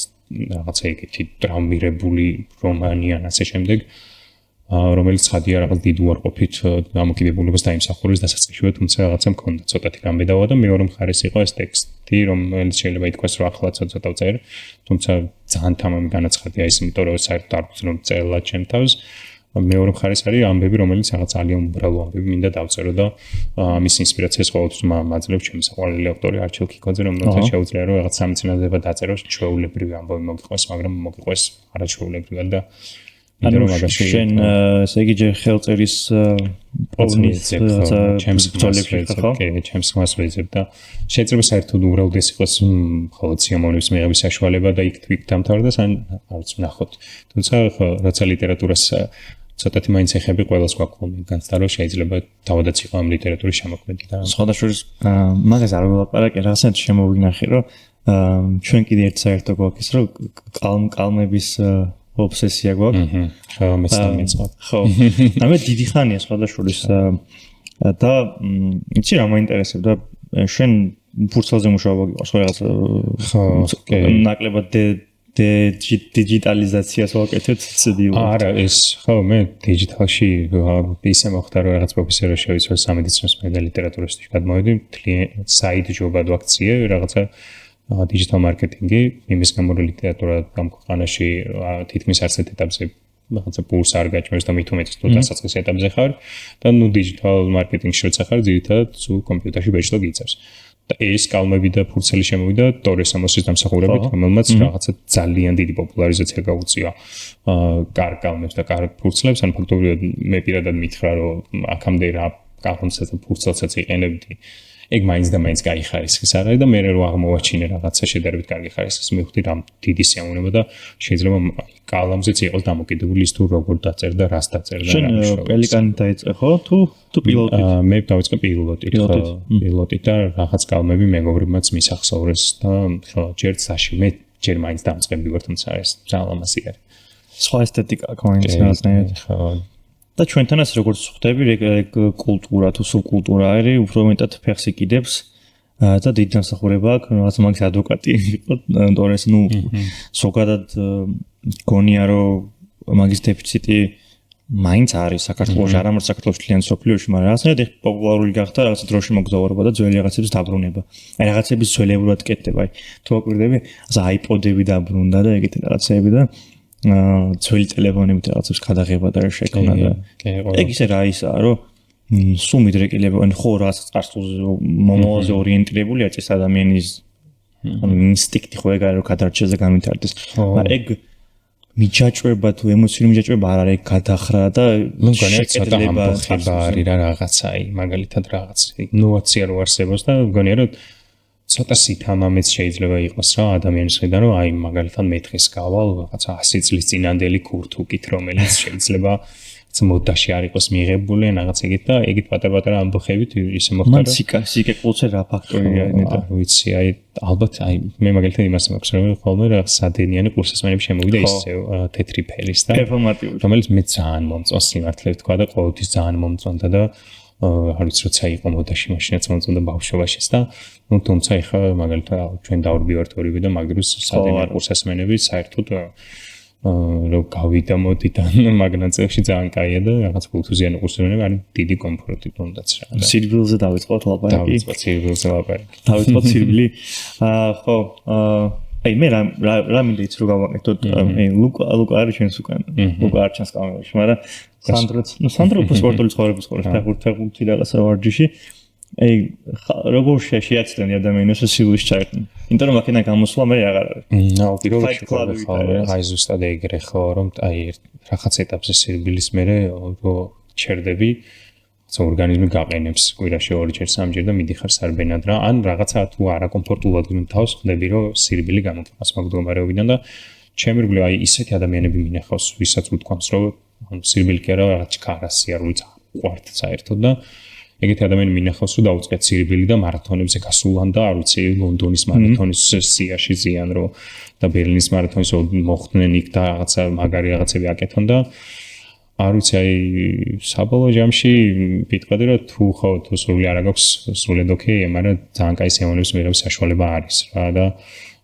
რაღაცა ეგეთი ტრავმირებული რომანი ან ასე შემდეგ, რომელიც ცხადია რაღაც დიდ უარყოფით დამოკიდებულებას დაიმსახურებს დასაწყისშივე, თუმცა რაღაცა მქონდა ცოტათი გამბედავა და მეორე მხარეს იყო ეს ტექსტი, რომელიც შეიძლება ითქვას, რომ ახლა ცოტა ვწერ, თუმცა ძალიან თამამი განაცხადია ის, იმიტომ რომ საერთოდ არ ვწერ წერილად ჩემ თავს. მეორე მხარეს არის ამბები, რომელიც რაღაც ძალიან უბრალო ამბები მინდა დავწერო და ამის ინსპირაციას ყოველთვის მაძლევს ჩემი საყვარელი ავტორი არჩილ კიკოძე, რომელსაც შეუძლია რომ რაღაც სამეცნიერება დაწეროს ჩვეულებრივი ამბავი მოგიყვეს, მაგრამ მოგიყვეს არაჩვეულებრივად და ანუ შენ ესე იგი ჯერ ხელწერის პოვნის ჩემს ხმას ვეძებ და შეიძლება საერთოდ უბრალოდ ეს იყოს მხოლოდ სიამოვნების მიღების საშუალება და იქ თვით დამთავრდეს ან არც ვნახოთ. თუმცა როცა ლიტერატურას ცოტათი მაინც ეხები ყველას გვაქვს განცდა რომ შეიძლება თავადაც იყო ამ ლიტერატურის შემოქმედი და სხვადასხვა მაგას არ ვილაპარაკე რაღაცა შემოვინახე რომ ჩვენ კიდე ერთ საერთო გვაქვს ის რომ კალმების ობსესია გვაქვს. ხო, მეცნიერება. ხო. ამე დიდი ხანია სხვადასხვა და იცი რა მაინტერესებდა შენ ფურცელზე მუშაობა გიყავს რაღაც ხო, ნაკლებად დიჯიტალიზაციას ვაკეთებ ცდილობ. არა, ეს ხო მე დიჯიტალში ისე მოხდა რომ რაღაც პროფესორი შევიცვალე სამედიცინოს მე და ლიტერატურაში გადმოვედი საიდ ჯობად ვაქციე რაღაცა digital marketing-ი, იმის გამო რომ ლიტერატურა ამ ქვეყანაში თითქმის არც ერთ ეტაპზე რაღაცა პულს არ გაჭმევს და მით უმეტეს თუ დასაწყის ეტაპზე ხარ და ნუ digital marketing-ში როცა ხარ, ძირითადად თუ კომპიუტერში ბეჭდვა გიწევს. და ეს კალმები და ფურცელი შემოვიდა ტორე სამოსის დამსახურებით, რომელმაც რაღაცა ძალიან დიდი პოპულარიზაცია გაუწია კარგ კალმებს და კარგ ფურცლებს, ან ფაქტობრივად მე პირადად მითხრა რომ აქამდე რა კალმებსაც და ფურცელსაც იყენებდი. ეგ მაინც და მაინც გაიხარისხეს არა და მე რო აღმოვაჩინე რაღაცა შედარებით კარგი ხარისხის მივხვდი რა დიდი სიამოვნება და შეიძლება კალამზეც იყოს დამოკიდებული ის თუ როგორ დაწერდა და რას დაწერდა შენ პელიკანი დაიწყე ხო თუ პილოტით მე დავიწყე პილოტით და რაღაც კალმები მეგობრებმაც მისახსოვრეს და ხო ჯერ საში მე ჯერ მაინც დამწყები ვარ თუმცა ეს ძალიან ლამაზი არის სხვა ესთეტიკა კონცერტს რაღაცნაირად ხო და ჩვენთანაც როგორც ხვდები ეგ კულტურა თუ სუბკულტურა არის უფრო მეტად ფეხს იკიდებს და დიდი დამსახურება აქვს რაღაც მაგის ადვოკატი იყო თორეს ნუ ზოგადად გონია რომ მაგის დეფიციტი მაინც არის საქართველოში არა μόνο საქართველოში თლიან სოფლიოში მაგრამ რაღაცნაირად ეგ პოპულარული გახდა რაღაცა დროში მოგზაურობა და ძველი რაღაცების დაბრუნება აი რაღაცების ძველებურად კეთდება აი თუ აკვირდები ასე აიპოდები დაბრუნდა და ეგეთი რაღაცები და ძველი ტელეფონებით რაღაცებს გადაღება და შექმნა და ეგ ისე რა ისაა რომ სულ მიდრეკილება ან ხო რა წარსულზე მომავალზე ორიენტირებული არის ეს ადამიანის ინსტინქტი ხო ეგ არის რომ გადარჩეს და განვითარდეს მაგრამ ეგ მიჯაჭვება თუ ემოციური მიჯაჭვება არ არის გადახრა და ნუ განაცხადა ცოტა ამბოხება არის რა რაღაცაი მაგალითად რაღაც ინოვაცია რო არსებობს და მგონია რომ ცოტა სითამამეც შეიძლება იყოს რა ადამიანის მხრიდან რომ აი მაგალითად მეთხეს გავალ რაღაცა 100 წლის წინანდელი ქურთუკით რომელიც შეიძლება მოდაში არ იყოს მიღებული რაღაც ეგეთ და ეგეთ პატარ-პატარა ამბოხებით ისე მოხდა რომ სიკე ყულზე რა ფაქტორია და ვიცი აი ალბათ აი მე მაგალითად იმას მაქვს რომ ხოლმე რა სადენიანი კურსასმენები შემოვიდა ისე თეთრი ფერის და პერფორმატიული რომელიც მე ძალიან მომწონს სიმართლე ვთქვა და ყოველთვის ძალიან მომწონდა და არ ვიცი როცა იყო მოდაში მაშინაც მომწონდა ბავშვობაშიც და ნუ თუმცა ეხლა მაგალითად ჩვენ დავრბივართ ორივე და მაგდროს სადენიანი კურსასმენები საერთოდ რომ გავიდა მოდიდან მაგნაცებში ძალიან კაია და რაღაც ფულთუზიანი კურსები არის დიდი კომფორტი თუნდაც რა. სირბილზე დავიწყოთ ლაპარაკი. დავიწყოთ სირბილზე ლაპარაკი. დავიწყოთ სირბილი. ხო, აი მე რა მინდა იცი რომ გავაკეთოთ. ლუკა არის ჩვენს უკან. ლუკა არ ჩანს კამერაში, მაგრამ სანდრო სპორტული ცხოვრების ხოლმე ფეხბურთი რაღაცა ვარჯიში. აი როგორ შეაცდენი ადამიანებს სილუის ჩაერთონ. იმიტომ რომ აქედან გამოსვლა მე აღარ არის. ნაუ პირველში აი ზუსტად ეგრე ხო რომ აი რაღაც ეტაპზე სირბილის მერე რო ჩერდები ორგანიზმი გაყენებს კვირაში 2-ჯერ 3-ჯერ და მიდიხარ სარბენად რა ან რაღაცა თუ არაკომფორტულად გნთავს ხდები რომ სირბილი გამოყენას მაგდომარეობიდან და ჩემი რგული აი ისეთი ადამიანები მინახავს ვისაც უთქვამს რომ სირბილი კი არა რაღაც კარასია როიც ყვართ საერთოდ და ეგეთი ადამიანი მინახავს რომ დაუწყეთ სირბილი და მარათონებზე გასულან და არ ვიცი ლონდონის მარათონის სიაში ზიან რომ და ბერლინის მარათონის მოხდნენ იქ და რაღაცა მაგარი რაღაცები აკეთონ და არ ვიცი აი საბოლოო ჯამში ვიტყოდი რომ თუ ხო თუ სრული არ აქვს სრულად ოკეი მაგრამ ძალიან კაი სიამოვნების მიღების საშუალება არის რა და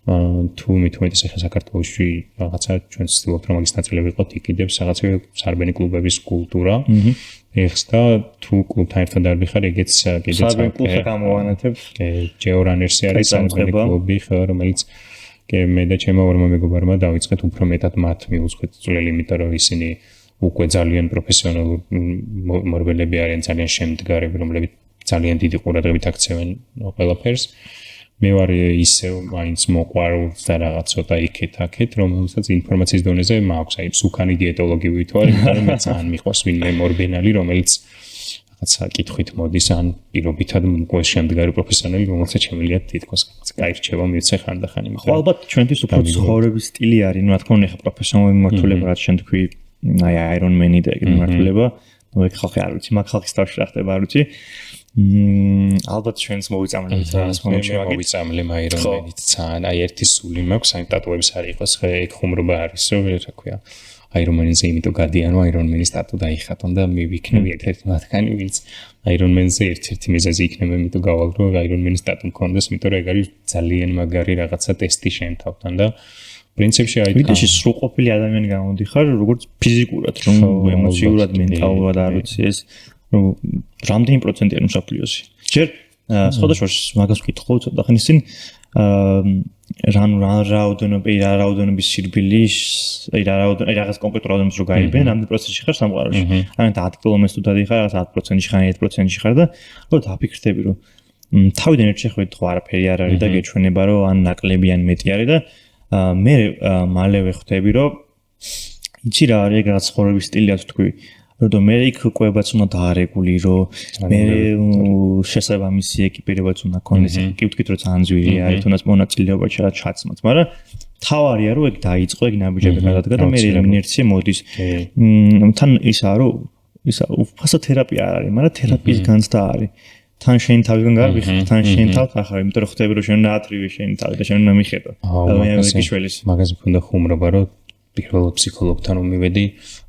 თუ მithumetes ახლა საქართველოში რაღაცა ჩვენ ვცდილობთ რომ მაგის ნაწილები ვიყოთ იქიდებს რაღაცა სარბენი კლუბების კულტურა ეხს და თუ კლუბთან ერთად არ ვიხარ ეგეც კიდეც სარბენი კლუბს გამოვანათებ ჯეორანერსი არის სარბენი კლუბი ხო რომელიც მე და ჩემო ორმა მეგობარმა დავიწყეთ უფრო მეტად მათ მიუძღვეთ წვლილი იმიტომ რომ ისინი უკვე ძალიან პროფესიონალური მორბელები არიან ძალიან შემდგარები რომლებიც ძალიან დიდი ყურადღებით აქცევენ ყველაფერს მე ვარ ისე მაინც მოყვარულ და რაღაც ცოტა იქეთ-აქეთ, რომელსაც ინფორმაციის დონეზე მაქვს, აი სუკანი დიეტოლოგი ვითო არის, მაგრამ მე ძალიან მიყვარს ვინმე მორბენალი, რომელიც რაღაცა კითხვით მოდის, ან პირობითად მყავს შემდგარი პროფესიონალი, რომელსაც შემიძლია თითქოს კაი რჩევა მივცე ხანდახანი. ხო, ალბათ ჩვენთვის უფრო ცხოვრების სტილი არის, რა თქმა უნდა, ხა პროფესიონალური მიმართულება, რაც შენ თქვი, აი აირონმენი და ეგრე მიმართულება, ნუ ეგ ხალხი არ ვიცი, მაგ ხალხის თავში რა ხდება არ ვიცი. ალბათ ჩვენს მოვიწამლებით რაღაც მომენტში მოვიწამლე აირონმენით ძალიან, აი ერთი სული მაქვს, აი ტატუების არ იყოს, ხე ეგ ხუმრობა არის, რა ქვია. აირონმენზე იმიტომ გადიან, რომ აირონმენის ტატუ დაიხატონ და მე ვიქნები ერთ-ერთი მათგანი, ვინც აირონმენზე ერთ-ერთი მიზეზი იქნება, იმიტომ გავალ რომ აირონმენის ტატუ მქონდეს, იმიტომ რომ ეგ არის ძალიან მაგარი რაღაცა ტესტი შენ თავთან და პრინციპში აი ვიდეოში სრულყოფილი ადამიანი გამოდიხარ, როგორც ფიზიკურად, რომ ემოციურად, მენტალურად არ ვიცი ეს რამდენი პროცენტია მსოფლიოში. ჯერ სხვადასხვა მაგას ვკითხავ ცოტა ხნის წინ რაოდენობის სირბილის, რაღაც კონკრეტულ რაოდენობას რო გაიგებ, რამდენი პროცენტში ხარ სამყაროში. ან 10 კილომეტრს თუ დადიხარ, რაღაც 10%-ში ხარ, 1%-ში ხარ და რო დაფიქრდები, რომ თავიდან ერთ შეხვედრით ხო არაფერი არ არის და გეჩვენება, რომ ან ნაკლები ან მეტი არის და მე მალევე ხვდები, რომ იცი რა არის ეგ რაღაც ცხოვრების სტილია თუ თქვი, რომ მე იქ კვებაც უნდა დაარეგულირო, მე შესაბამისი ეკიპირებაც უნდა ქონდეს, კი ვთქვით რომ ძალიან ძვირი არის, თუნდაც მონაწილეობაში რა ჩაცმოთ, მაგრამ თავარია რომ ეგ დაიწყო, ეგ ნაბიჯები გადადგა და მე ინერცია მოდის. თან ისაა რომ ისა უფასო თერაპია არ არის, მაგრამ თერაპიის განცდა არის. თან შენ თავიდან გარბიხარ, თან შენ თავად ახარ, იმიტომ რომ ხვდები რომ შენ ნაატრივი შენ თავი და შენ უნდა მიხედო. მაგაზე მქონდა ხუმრობა რომ პირველ ფსიქოლოგთან მივედი,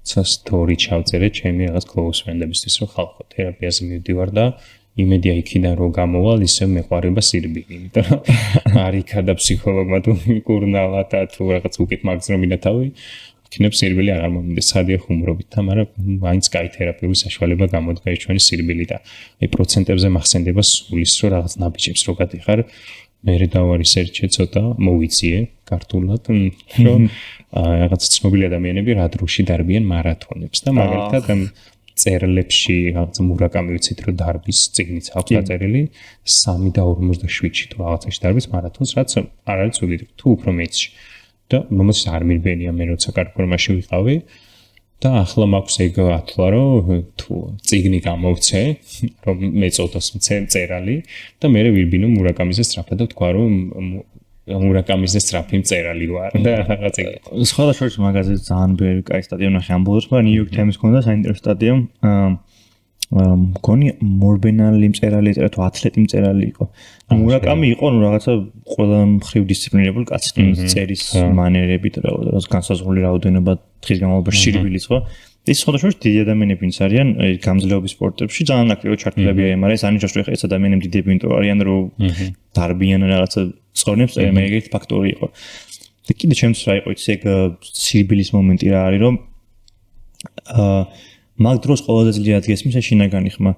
სტორი ჩავწერე ჩემი რაღაც close friend-ებისთვის, რომ ხალხო თერაპიაზე მივდივარ და იმედია იქიდან რომ გამოვალ, ისე მეყვარება სირბილი, იმიტომ რომ არ იქადა ფსიქოლოგმა თუ მიკურნალა და თუ რაღაც უკეთ მაგზრომინა თავი, იქნებ სირბილი აღარ მომდის სადია ხუმრობით და მაგრამ მაინც კაი თერაპიული საშუალება გამოდგა ჩვენი სირბილი და აი პროცენტებზე მახსენდება სულის რომ რაღაც ნაბიჯებს რო გადიხარ მე დავარისერჩე ცოტა მოვიციე ქართულად რომ რაღაც ცნობილი ადამიანები რა დროში დარბიან მარათონებს და მაგალითად წერლებში რაღაც მურაკამი ვიცით რომ დარბის წიგნიც აქვს დაწერილი 3:47-ში თუ რაღაცაში დარბის მარათონს რაც არ არის ცუდი თუ უფრო მეცში და მომents არ მირბენია მე როცა კარგორმაში ვიყავი და ახლა მაქვს ეგ ათლა რომ თუ წიგნი გამოვცე რომ მეწოდოს წერალი და მე ვირბინო მურაკამიზე სწრაფად და თქვა რომ მურაკამიზე სწრაფი წერალი ვარ და რაღაც ეგ სხვადასხვა მაგაზე ძალიან ბევრი კაი სტატია ნახე ამ ბოლოს მაგრამ New York Times ქონდა საინტერესო სტატია მგონი მორბენალი მწერალი ეწერა თუ ათლეტი მწერალი იყო მურაკამი იყო ნუ რაღაცა ყველა მხრივ დისციპლინირებული კაცი წერის მანერებით რაღაც განსაზღვრული რაოდენობა დღის განმავლობაში სირბილის ხო ეს სხვადასხვა დიდი ადამიანები ვინც არიან გამძლეობის სპორტებში ძალიან აქტიურად ჩართულები არიან მაგრამ ეს ანიშნავს რომ ეს ადამიანები დიდები იმიტომ არიან რომ დარბიან რაღაცა სწორნებს მე ეგეთი ფაქტორი იყო და კიდე ჩემთვის რა იყო იცი ეგ სირბილის მომენტი რა არის რომ მაგ დროს ყველაზე ძლიერ ადგესმის შინაგანი ხმა.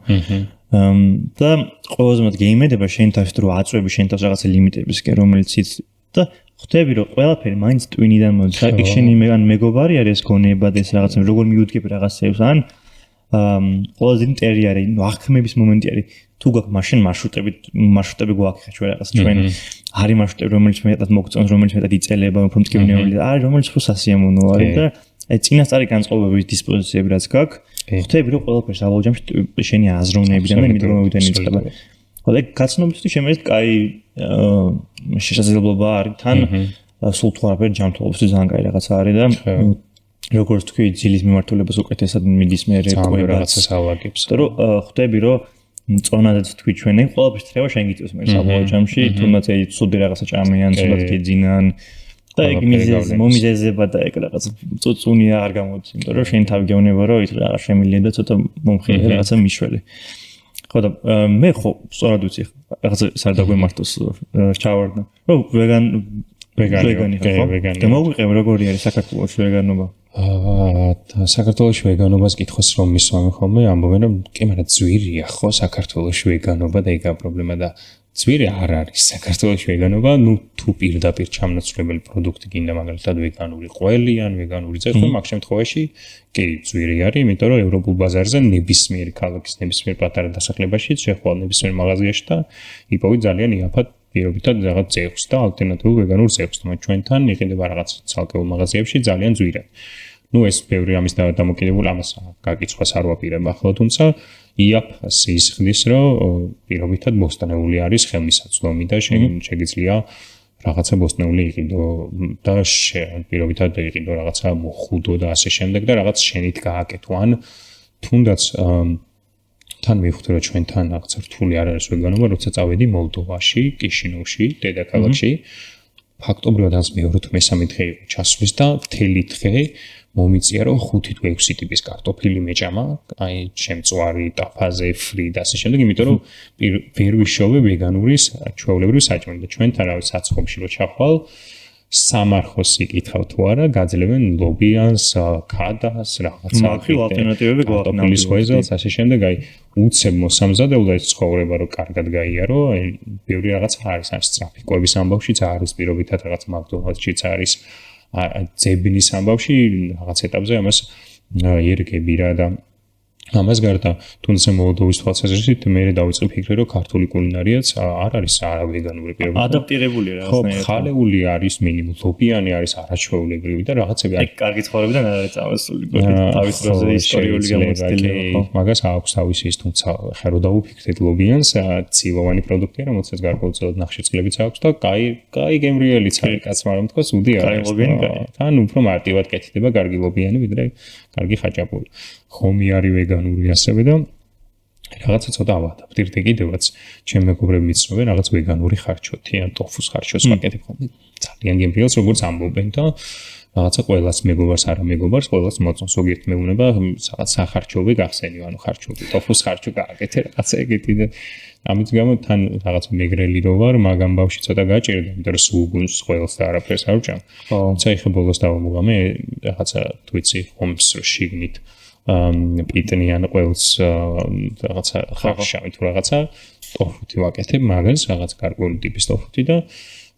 და ყველაზე მეტ გეიმედება შენ თავს რო აწვევი შენ თავს რაღაცა ლიმიტებისკენ რომელიც იცი და ხვდები რომ ყველაფერი მაინც ტვინიდან მოდის. აი შენი მეგობარი არის გონება და ეს რაღაცა როგორ მიუდგები რაღაცებს ან ყველაზე დიდი ტერი არის აღქმების მომენტი არის. თუ გაქვს მაშინ მარშრუტები გვაქვს ჩვენ რაღაც ჩვენ არის მარშრუტები რომელიც მეტად მოგწონს რომელიც მეტად იწელება უფრო მტკივნეული არის რომელიც უფრო სასიამოვნო არის და აი წინასწარი განწყობების დისპოზიციები რაც გაქვს ხვდები რომ ყველაფერს ამავე ჯამში შენი აზროვნებიდან და მიდროებიდან იწყება. ხო და გაცნობისთვის შემიძლია კაი შესაძლებლობა არის თან სულ თუ არაფერი ჯანმრთელობისთვის ძალიან კაი რაღაცა არის და როგორც თქვი ძილის მიმართულებას უკეთესად მიდის მე რეკვე რაღაცას ავაგებს. რომ ხვდები რომ წონადაც თქვი ჩვენი ყველაფერს treba შენ გიწევს მე ამავე ჯამში თუნდაც აი ცუდი რაღაცა ჭამიან ცუდად გეძინან და ეგ მომიზეზება და ეგ რაღაც წუნია არ გამოდის, იმიტომ რომ შენ თავი გეუბნება რომ ის რაღაც შემილია და ცოტა მომხდარა რაღაცა მიშველი. ხო და მე ხო სწორად ვიცი რაღაცა სარ დაგვემართოს ჩავარდა. რომ ვეგანი ხო? და მოგვიყევ როგორი არის საქართველოს ვეგანობა? საქართველოს ვეგანობას კითხოს რომ მისვამე ხოლმე ამბობენ რომ კი მაგრამ ძვირია ხო საქართველოს ვეგანობა და ეგა პრობლემა და ძვირი არ არის საქართველოს ვეგანობა, ნუ თუ პირდაპირ ჩამნაცვლებელი პროდუქტი გინდა მაგალითად ვეგანური ყველი ან ვეგანური ძერხი, მაგ შემთხვევაში კი ძვირი არის, იმიტომ რომ ევროპულ ბაზარზე ნებისმიერი ქალაქის ნებისმიერ პატარა დასახლებაში, შეხვალ ნებისმიერ მაღაზიაში და იპოვი ძალიან იაფად პირობითად რაღაც ძევს და ალტერნატიულ ვეგანურ ძევს, თუმცა ჩვენთან იყიდება რაღაც ცალკეულ მაღაზიებში ძალიან ძვირად. ნუ ეს ბევრი ამის დამოკიდებული ამას გაგიცხოს არ ვაპირებ ახლა, თუმცა იაფას ის ხდის, რომ პირობითად ბოსტნეული არის ხელმისაწვდომი და შეგიძლია რაღაცა ბოსტნეული იყიდო და პირობითად იყიდო რაღაცა მოხუდო და ასე შემდეგ და რაღაც შენით გააკეთო ან თუნდაც თან მივხვდი რომ ჩვენთან რაღაც რთული არ არის ვეგანობა, როცა წავედი მოლდოვაში, კიშინოვში, დედაქალაქში. ფაქტობრივად ამას მეორე თუ მესამე დღე იყო ჩასვლის და მთელი დღე მომიწია რომ 5 თუ 6 ტიპის კარტოფილი მეჭამა, აი შემწვარი, ტაფაზე, ფრი და ასე შემდეგ, იმიტომ რომ ვერ ვიშოვე ვეგანურის ჩვეულებრივ საჭმელი და ჩვენთან რავი საცხობში რო ჩახვალ სამარხოს იკითხავ თუ არა, გაძლევენ ლობიანს, ქადას, რაღაცა ალტერნატივები გვაქვს ხოიზელს, ასე შემდეგ, აი უცებ მოსამზადებლად ეს ცხოვრება რო კარგად გაიარო, აი ბევრი რაღაც არის, ან სწრაფი კვების ამბავშიც არის, პირობითად რაღაც მაკდონალდშიც არის, ძებნის ამბავში რაღაც ეტაპზე ამას ერგები რა და ამას გარდა თუნდაც მოლდოვის თვალსაზრისით მე დავიწყე ფიქრი რომ ქართული კულინარიაც არ არის არავეგანური პირობითად ადაპტირებული რაღაცნაირად ხო ხალეული არის მინიმუმ ლობიანი არის არაჩვეულებრივი და რაღაცები აი კარგი ცხოვრებიდან არ არის წამოსული თავის დროზე ისტორიული გამოცდილება ხო მაგას აქვს თავისი ის თუმცა ხა რო დავუფიქრეთ ლობიანს ცილოვანი პროდუქტია რომელსაც გარკვეულწილად ნახშირწყლებიც აქვს და კაი გემრიელიც არის კაც მაგრამ თქოს უდი არის თან უფრო მარტივად კეთდება კარგი ლობიანი ვიდრე კარგი ხაჭაპური ხომი არის ვეგანური ასევე და რაღაცა ცოტა ავადაპტირდი კიდევაც ჩემ მეგობრები მიცნობენ რაღაც ვეგანური ხარჩოთი ან ტოფუს ხარჩოს ვაკეთებ ხოლმე ძალიან გემრიელს როგორც ამბობენ და რაღაცა ყველას მეგობარს არა მეგობარს ყველას მოწონს ზოგიერთ მეუბნება რაღაც სახარჩოვი გახსენიო ანუ ხარჩოვი ტოფუს ხარჩო გააკეთე რაღაცა ეგეთი და ამით გამო თან რაღაც მეგრელი რო ვარ მაგამ ბავში ცოტა გაჭირდა იმიტომ რომ სულ გუნს ყველს და არაფერს არ ვჭამ თუმცა ეხა ბოლოს დავამოღამე რაღაცა თვიცი ხომს რო შიგნით პიტნიან ყველს რაღაცა ხარშავით რაღაცა ტოფუთი ვაკეთებ მაგას რაღაც გარკვეული ტიპის ტოფუთი და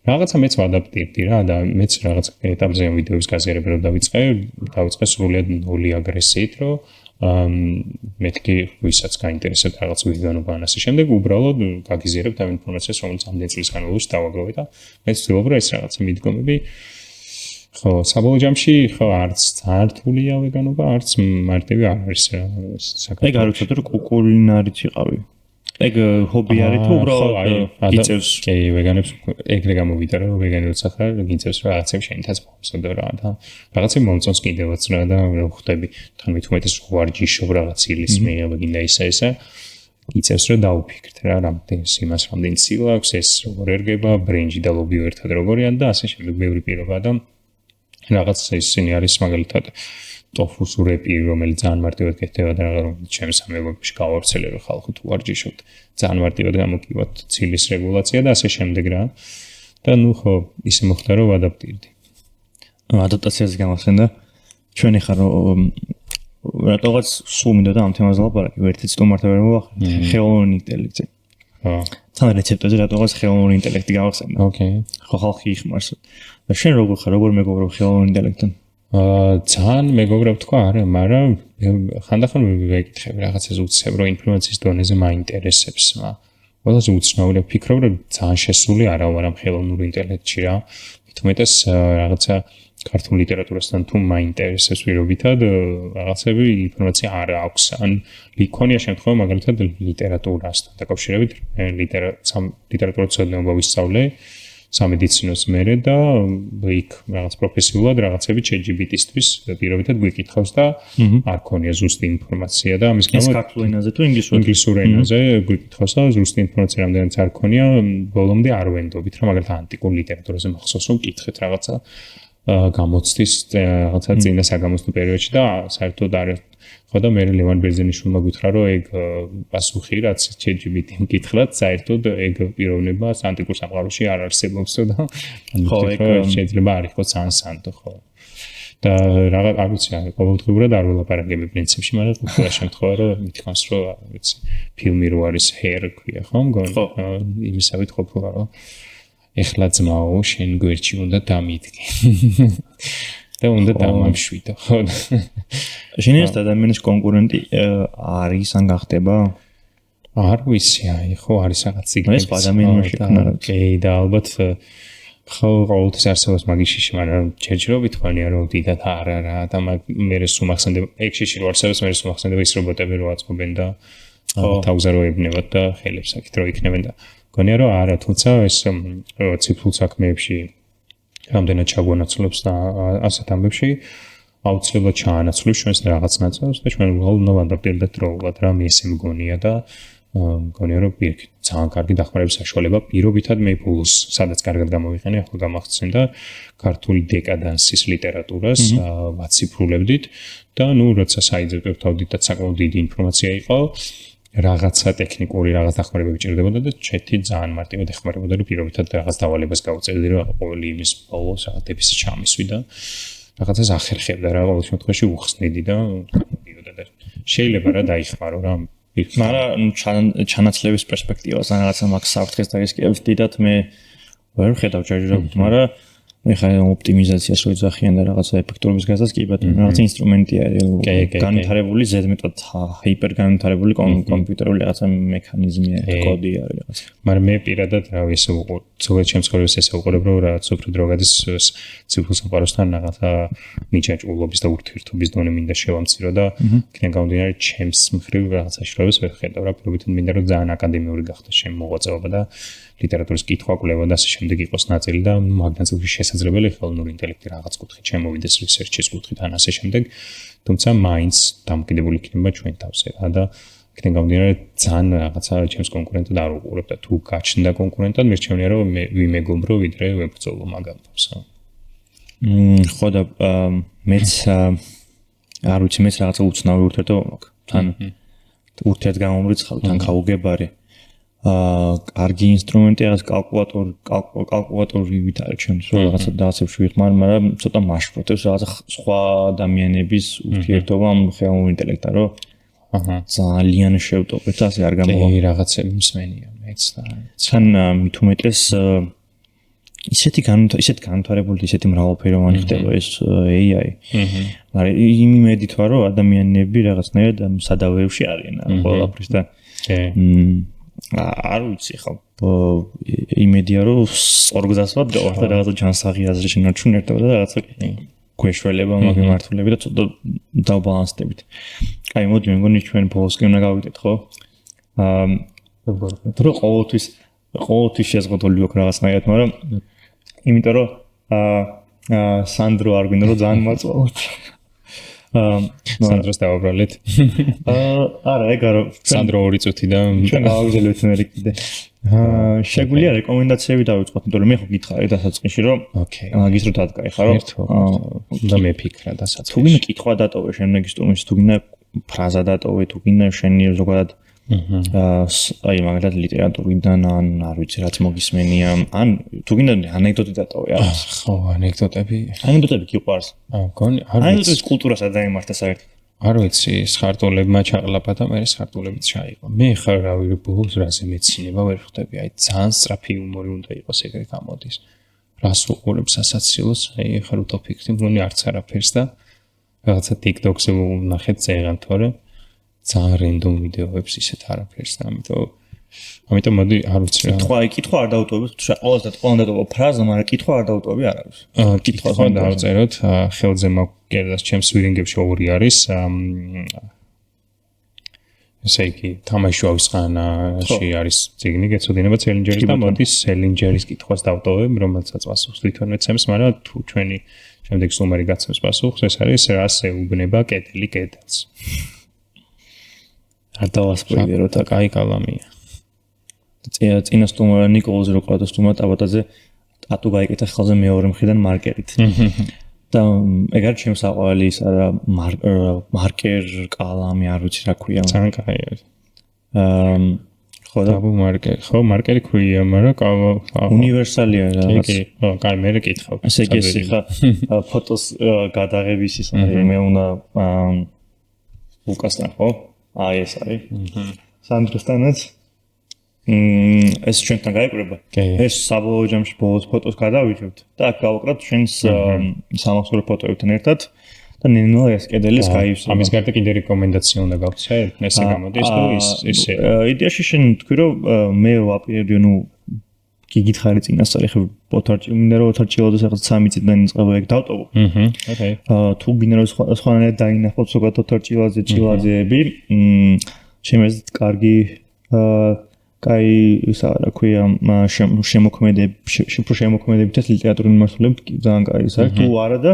რაღაცა მეც ვადაპტირდი რა და მეც რაღაც ეტაპზე ვიდეოების გაზიარება რომ დავიწყე სრულიად ნული აგრესიით რომ მეთქი ვისაც გაინტერესებთ რაღაც ვეგანობა ან ასე შემდეგ უბრალოდ გაგიზიარებთ ამ ინფორმაციას რომელიც ამდენ წლის განმავლობაში დავაგროვე და მეც ვცდილობ რომ ეს რაღაცა მიდგომები ხო საბოლოო ჯამში ხო არც ძართულია ვეგანობა არც მარტივი არ არის საკუთარ ეგ არ ვიცი რომ კულინარიც იყავი ეგ ჰობი არის თუ უბრალოდ იწევს კი ვეგანებს ეგრე გამოვიდა რომ ვეგანელს ახლა გიწევს რა რაღაცებს შენითაც მომსადო რა და რაღაცები მომწონს კიდევაც რა და ხვდები თან მithumetes ვარჯიშობ რაღაც ილის მეღება გინდა ისა იწევს რომ დაუფიქრეთ რა რამდენს იმას რამდენი ცილა აქვს ეს როგორ ერგება ბრენჯი და ლობიო ერთად როგორია და ასე შემდეგ ბევრი პირობა და რაღაც ისინი არის მაგალითად ტოფუს რეპი რომელიც ძალიან მარტივად კეთდება და რაღაც ჩემს სამეგობრებში გავავრცელე რომ ხალხი თუ ვარჯიშობთ ძალიან მარტივად გამოგივათ ცილის რეგულაცია და ასე შემდეგ რა და ნუ ხო ისე მოხდა რომ ვადაპტირდი ადაპტაციაზე გამახსენდა ჩვენ ახლა რომ რატოღაც სულ მინდა და ამ თემაზე ლაპარაკი ერთი სტუმართან ვერ მოვახერხე ხელოვნური ინტელექტი ხო თან რეცეპტებზე რატოღაც ხელოვნური ინტელექტი გამახსენდა ოკეი ხო ხალხი იხმარს და შენ როგორ ხარ როგორ მეგობრობ ხელოვნურ ინტელექტთან ძალიან მეგობრობ თქვა არა მაგრამ ხანდახან ვეკითხებ რაღაცას უცებ რომ ინფორმაციის დონეზე მაინტერესებს ყველაზე უცნაური ფიქრობ რომ ძალიან შესული არა ვარ ამ ხელოვნურ ინტელექტში რა მithumetes რაღაცა ქართულ ლიტერატურასთან თუ მაინტერესებს პირობითად რაღაცები ინფორმაცია არ აქვს ან ლიქონია შემთხვევა მაგალითად ლიტერატურასთან დაკავშირებით ლიტერატურის ცოდნაობა ვისწავლე სამედიცინოს მერე და იქ რაღაც პროფესიულად რაღაცები ChatGPT-ისთვის პირობითად გვიკითხავს და არ ქონია ზუსტი ინფორმაცია და ამის გამო ქართულ ენაზე თუ ინგლისურ ენაზე გვიკითხავს და ზუსტი ინფორმაცია რამდენიც არ ქონია ბოლომდე არ ვენდობით რა მაგალითად ანტიკურ ლიტერატურაზე მახსოვს რომ კითხეთ რაღაცა გამოცდის რაღაცა წინა საგამოცდო პერიოდში და საერთოდ არ ხო და მე ლევან ბერძენიშვილმა გითხრა რომ ეგ პასუხი რაც ChatGPT-მ გითხრათ საერთოდ ეგ პიროვნება ანტიკურ სამყაროში არ არსებობს და ხო ეგ შეიძლება არ იყოს სანსანტო ხო და რაღაც არ ვიცი ყოველდღიურად არ ვლაპარაკებ პრინციპში მაგრამ ყველა შემთხვევა რომ მithkons რომ ვიცი ფილმი რო არის Hair ქვია ხო მგონი იმისავით ყოფილა რომ ეხლა ძმაო შენ გვერდში უნდა დამიდგე და უნდა დამამშვიდო ხო შენ ეს ადამიანის კონკურენტი არის ან გახდება არ ვიცი, აი ხო არის რაღაც ციგნები. ეს ადამიანმა შექმნა. კი და ალბათ ხო ყოველთვის არსებობს მაგიშიში, მაგრამ ჯერჯერობით ხარია რომ დიდად არა და მე სუმახსენდება ეგ შიში რო არსებობს, მე სუმახსენდება ის რობოტები რო აწყობენ და თავზე რო ებნებათ და ხელებს აქეთ რო იქნებენ და გონია რომ არა, თუმცა ეს ციფრულ საქმეებში რამდენად ჩაგვანაცვლებს და ასეთ ამბებში აუცილებლად ჩაანაცვლებს ჩვენს რაღაც ნაწილს და ჩვენ უნდა ვადაპტირდეთ დროულად, რა მე ესე მგონია და მგონია რომ პირიქით ძალიან კარგი დახმარების საშუალება პირობითად მე ფულს სადაც კარგად გამოვიყენე ახლა გამახსენდა ქართული დეკადანსის ლიტერატურას ვაციფრულებდით და ნუ როცა საიძებ თავდითაც საკმაოდ დიდი ინფორმაცია იყო რაღაცა ტექნიკური რაღაც დახმარებები ჭირდებოდა და ჩეთი ძალიან მარტივად ეხმარებოდა რომ პირობითად რაღაც დავალებას გავუწევდი რომ ყოველი იმის ბოლოს რაღაც ეპიზოდი ჩამისვი და რაღაცას ახერხებდა რა ყოველ შემთხვევაში უხსნიდი და და შეიძლება რა დაიხმარო რა მაგრამ ჩანაცლების პერსპექტივას ან რაღაცა მაგ საფრთხეს დაისკებს დიდად მე ვერ ხედავ ჯერჯერობით, მაგრამ მე ხა ოპტიმიზაციას რო ეძახიან და რაღაცა ეფექტურობის გაზას კი ბატონო, რაღაც ინსტრუმენტია განვითარებული ზედმეტად ჰაიპერ განვითარებული კომპიუტერული რაღაცა მექანიზმია, კოდი არის რაღაცა. მაგრამ მე პირადად რა ვიცი, ზოგადად ჩემს ცხოვრებას ესე უყურებ, რომ რა სოფრო დროგადის ციფრულ სამყაროსთან რაღაცა მიჯაჭვულობის და ურთიერთობის დონე მინდა შევამცირო და იქიდან გამომდინარე ჩემს მხრივ რაღაცა შრომებს ვერ ხედავ რა, პირობითად მინდა რომ ძალიან აკადემიური გახდეს ჩემი მოღვაწეობა და ლიტერატურის კითხვა, კვლევა და ასე შემდეგ იყოს ნაწილი და მაგ ნაწილში შესაძლებელი ხელოვნური ინტელექტი რაღაც კუთხით შემოვიდეს რისერჩის კუთხით ან ასე შემდეგ, თუმცა მაინც დამოკიდებული იქნება ჩვენ თავზე რა და იქიდან გამომდინარე ძალიან რაღაცა ჩემს კონკურენტად არ უყურებ და თუ გაჩნდა კონკურენტად მირჩევნია რომ მე ვიმეგობრო ვიდრე ვებრძოლო მაგ ამბავს. ხო და მეც არ ვიცი მეც რაღაცა უცნაური ურთიერთობა მაქვს თან ურთიერთგამომრიცხავ თან გაუგებარი კარგი ინსტრუმენტი რაღაც კალკულატორივით არის ჩემს რაღაცა დაასებში ვიხმარ, მაგრამ ცოტა მაშფროტებს რაღაცა სხვა ადამიანების ურთიერთობა ამ ხელოვნურ ინტელექტთან რომ ძალიან შევტოვეთ და ასე არ გამოვა. კი რაღაცები მსმენია მეც და თან მით უმეტეს ისეთი განვითარებული ისეთი მრავალფეროვანი ხდება ეს AI. მაგრამ იმედით ვარ რომ ადამიანები რაღაცნაირად სადავეებში არიან ყველაფრის და არ ვიცი ხო იმედია რომ სწორგზას ვადგავ და რაღაცა ჯანსაღი აზრი შენარჩუნ ერთად და რაღაცა გვეშველება მაგ მიმართულები და ცოტა დავბალანსდებით. აი მოდი მე მგონი ჩვენ ბოლოსკენ უნდა გავიდეთ ხო? რო ყოველთვის შეზღუდული აქვს რაღაცნაირად, მაგრამ იმიტომ რომ სანდრო არ გვინდა რომ ძალიან მოწვავოთ. სანდროს დავაბრალეთ. არა, ეგ არა. სანდრო 2 წუთი და ჩვენ გავაგზავნეთ მე კიდე. შეგვიძლია რეკომენდაციები დავიწყოთ, იმიტომ რომ მე ხო გითხარი დასაწყისში რომ მაგის რო დადგაი ხარო? და მე ფიქრა დასაწყისში. თუ გინდა კითხვა დატოვე შემდეგი სტუმრის, თუ გინდა ფრაზა დატოვე, თუ გინდა შენი ზოგადად აი მაგალითად ლიტერატურიდან ან არ ვიცი რაც მოგისმენია, ან თუ გინდა ანეკდოტი დატოვე არა? ხო, ანეკდოტები გიყვარს. გონი არ ვიცი. ანეკდოტის კულტურას არ დაემართა საერთოდ. არ ვიცი, სხარტულებმა ჩაყლაპა და მე სხარტულებით ჩაიყო. მე ხარ რავი ბოლოს რაზე მეცინება ვერ ხვდები. აი ძალიან სწრაფი იუმორი უნდა იყოს ეგრე გამოდის. რას უყურებს სასაცილოს, აი ხარ უტოფიკი, მგონი არც არაფერს და რაღაცა TikTok-ზე ვნახეთ ზეღან თორე ძალიან რენდომ ვიდეოებს ისეთ არაფერს და ამიტომ მოდი არ ვიცი რა. კითხვა არ დაუტოვებ, ყოველდღე დატოვა ფრაზა, მაგრამ კითხვა არ დაუტოვები არ არის. კითხვა დავწეროთ, ხელზე მაგერდას ჩემს ვირინგებში 2 არის. ესე იგი, თამაში ავისყანაში არის ციგნი, გეცოდინება სელინჯერის და მოდი სელინჯერის კითხვას დავტოვებ, რომელსაც პასუხს თვითონ ეცემს, მაგრამ თუ ჩვენი შემდეგი სტუმარი გაცემს პასუხს, ეს არის რას ეუბნება კეთილი კეთილს. არ დავასპოილერო და კაი კალამია. წინა სტუმარი ნიკოლოზი რო ყავდა სტუმარ ტაბატაზე ტატუ გაიკეთა ხელზე მეორე მხრიდან მარკერით. და ეგ არის ჩემს საყვარელი ის არა მარკერ კალამი არ ვიცი რა ქვია. ძალიან კაი არის. ხო და ხო მარკერი ქვია, მაგრამ უნივერსალია რაღაც. კი, ხო, კაი მე რეკითხავ. ესე იგი ხა ფოტოს გადაღების ის არის, მე უნდა უკასთან ხო? აი ეს არის. სანდროსთანაც ეს ჩვენთან გაიკრება. ეს საბოლოო ჯამში ბოლოს ფოტოს გადავიჭებთ და აქ გავაკრათ ჩვენს სამახსოვრო ფოტოებთან ერთად და ნენელა ეს კედელის გაივსება. ამის გარდა კიდე რეკომენდაცია უნდა გავცეთ, ესე გამოდის თუ ისე. იდეაში შენ თქვი რომ მე ვაპირებდი ნუ გიგითხარი წინასწარ ხე ოთარჭი მინდა რომ ოთარჭილოდეს ახლა 3 წიდან იწყება ეგ დავტოვო. ოკეი. თუ გინდა რომ სხვანაირად დაინახოთ ზოგადად ოთარჭილაზე ჭილაძეები, ჩემს კარგი კაი ისა რა ქვია შემოქმედებითაც ლიტერატურული მიმართულებით ძალიან კაი ის არის თუ არა და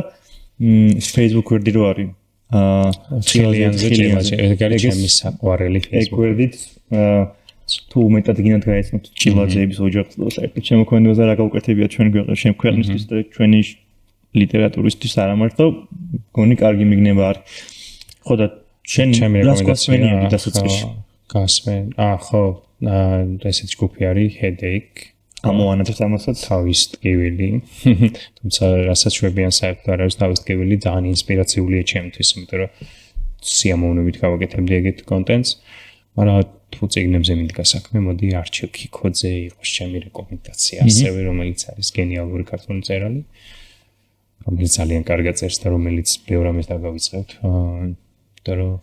Facebook ვერდი რო არის ჭილიანზე ეს არის ჩემი საყვარელი Facebook ვერდით თუ მეტად გინდათ გაეცნოთ ჭილაძეების ოჯახს და საერთოდ შემოქმედებაზე რა გაუკეთებია ჩვენ ქვეყნისთვის და ჩვენი ლიტერატურისთვის არა მარტო გონი კარგი მიგნება არის ხო და შენ რას გასმენია დასაწყისში გასმენ ხო ესეც ჯგუფი არის Headache ამოანათებს ამასაც თავის ტკივილი თუმცა რასაც შვებიან საერთოდ არ არის თავის ტკივილი ძალიან ინსპირაციულია ჩემთვის იმიტომ რომ სიამოვნებით გავაკეთებდი ეგეთ კონტენტს მაგრამ თუ წიგნებზე მიდგა საქმე მოდი არჩევ ქიქოძე იყოს ჩემი რეკომენდაცია ასევე რომელიც არის გენიალური ქართული მწერალი რომელიც ძალიან კარგად წერს და რომელიც ბევრ ამას დაგავიწყებთ და რომ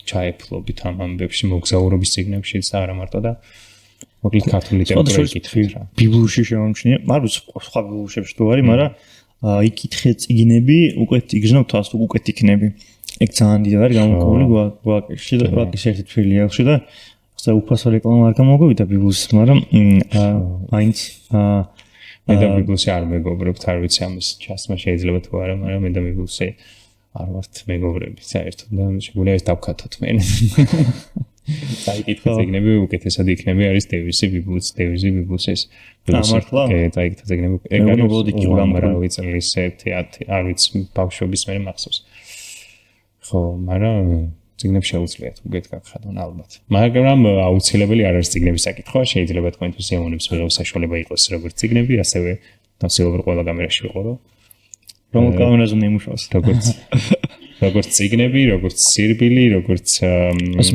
ჩაეფლობით ამ ამბებში მოგზაურობის წიგნებშიც და არა მარტო და მოკლედ ქართული ლიტერატურა იკითხეთ რა ბიბლიოში შემომჩნია მაგრამ სხვა ბიბლიოთეკებში თუ არის მაგრამ იკითხე წიგნები უკვე იგრძნობ თავს უკვე იქნები ეგ ძალიან დიდად არის გამოყენებული გვაკეში და გვაკის ერთი თვილი აქვს და ხსა უფასო რეკლამა არ გამოგივიდა ბიბლიოს მაგრამ მაინც მე და ბიბლიოსი არ მეგობრობთ არ ვიცი ამის ჩასმა შეიძლება თუ არა მაგრამ მე და ბიბლიოსი არ ვართ მეგობრები საერთოდ და შეგვიძლია ეს დავქათოთ მე წაიკითხე წიგნები უკეთესად იქნები არის დევისი ბიბლიოსის ამართლა წაიკითხე წიგნები ეგ არის უამრავი წლის ერთი არ ვიცი ბავშვობის მე მახსოვს ხო მაგრამ წიგნები შეუძლიათ უკეთ გაგხადონ ალბათ მაგრამ აუცილებელი არ არის წიგნების საკითხვა შეიძლება თქვენთვის სიამოვნების ვიღებულ საშუალება იყოს როგორც წიგნები ასევე თავისუფლად ყველა კამერაში ვიყო რომელ კამერაზე ნიმუშავს როგორც წიგნები როგორც სირბილი როგორც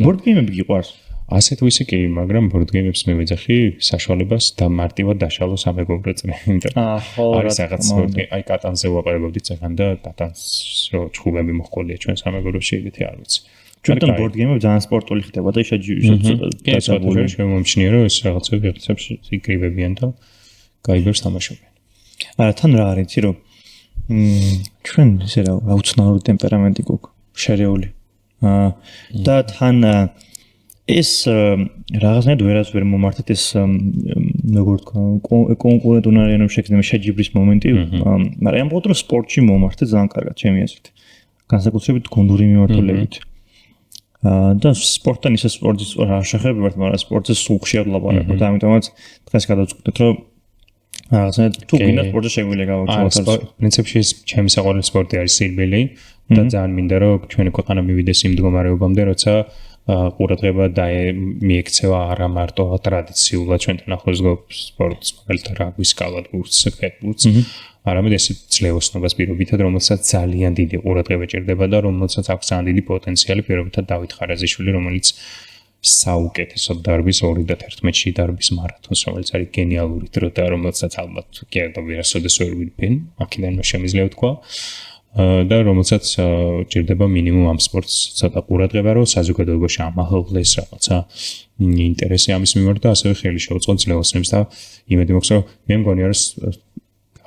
ბორდ გეიმები გიყვარს ასე თუ ისე კი მაგრამ ბორდ გეიმებს მე ვეძახი საშუალებას და მარტივად დაშალოს ამეგობრე წრეინდა ხო არის რაღაც ბორდ გეიმი აი კატანზე ვაპარებობდით წეგან და კატანს რო ჩხუბები მოხყოლია ჩვენ სამეგობროში ეგეთი არ ვიცი ჩვენთან ბორდ გეიმები ძალიან სპორტული ხდება და ისე შემომჩნია რომ ეს რაღაცები ვიღაცებს იკრიბებიან და გაიბერს თამაშობენ არა თან რა არის იცი რომ ჩვენ ისე რა აუცნაური ტემპერამენტი გვაქვს შერეული და თან ეს რაღაცნაირად ვერას ვერ მომართეთ ეს როგორ თქვა კონკურენტუნარიანობის შექმნა შეჯიბრის მომენტი მაგრამ ამ პოდრო სპორტში მომართეთ ძალიან კარგად ჩემი აზრით განსაკუთრებით გუნდური მიმართულებით და სპორტთან ისე სპორტის არ შეხები ვართ მაგრამ სპორტზე სულ ხშირად ლაპარაკობთ ამიტომაც დღეს გადავწყვიტეთ რომ რაღაცნაირად თუ გინდა სპორტზე შეგვიძლია გავაკეთოთ პრინციპში ჩემი საყვარელი სპორტი არის სირბილი და ძალიან მინდა რომ ჩვენი ქვეყანა მივიდეს იმ მდგომარეობამდე როცა ყურადღება მიექცევა არა მარტო ტრადიციულად ჩვენთან ახლოს სპორტს მაგალითად რაგბის კალათბურთს ფეხბურთს არამედ ეს ძლევოსნობას პირობითად რომელსაც ძალიან დიდი ყურადღება ჭირდება და რომელსაც აქვს ძალიან დიდი პოტენციალი პირობითად დავით ხარაზიშვილი რომელიც საუკეთესო დარბის 2011-ში დარბის მარათონს რომელიც არის გენიალური დრო და რომელსაც ალბათ კიდევ ვერასოდეს ვერ ვიდგენ აქედან შემიძლია ვთქვა და რომელსაც ჭირდება მინიმუმ ამ სპორტს ცოტა ყურადღება რომ საზოგადოებაში ამაღლდეს რაღაცა ინტერესი ამის მიმართ და ასევე ხელი შეუწყო ძლევოსნებს და იმედი მაქვს რომ მე მგონია რომ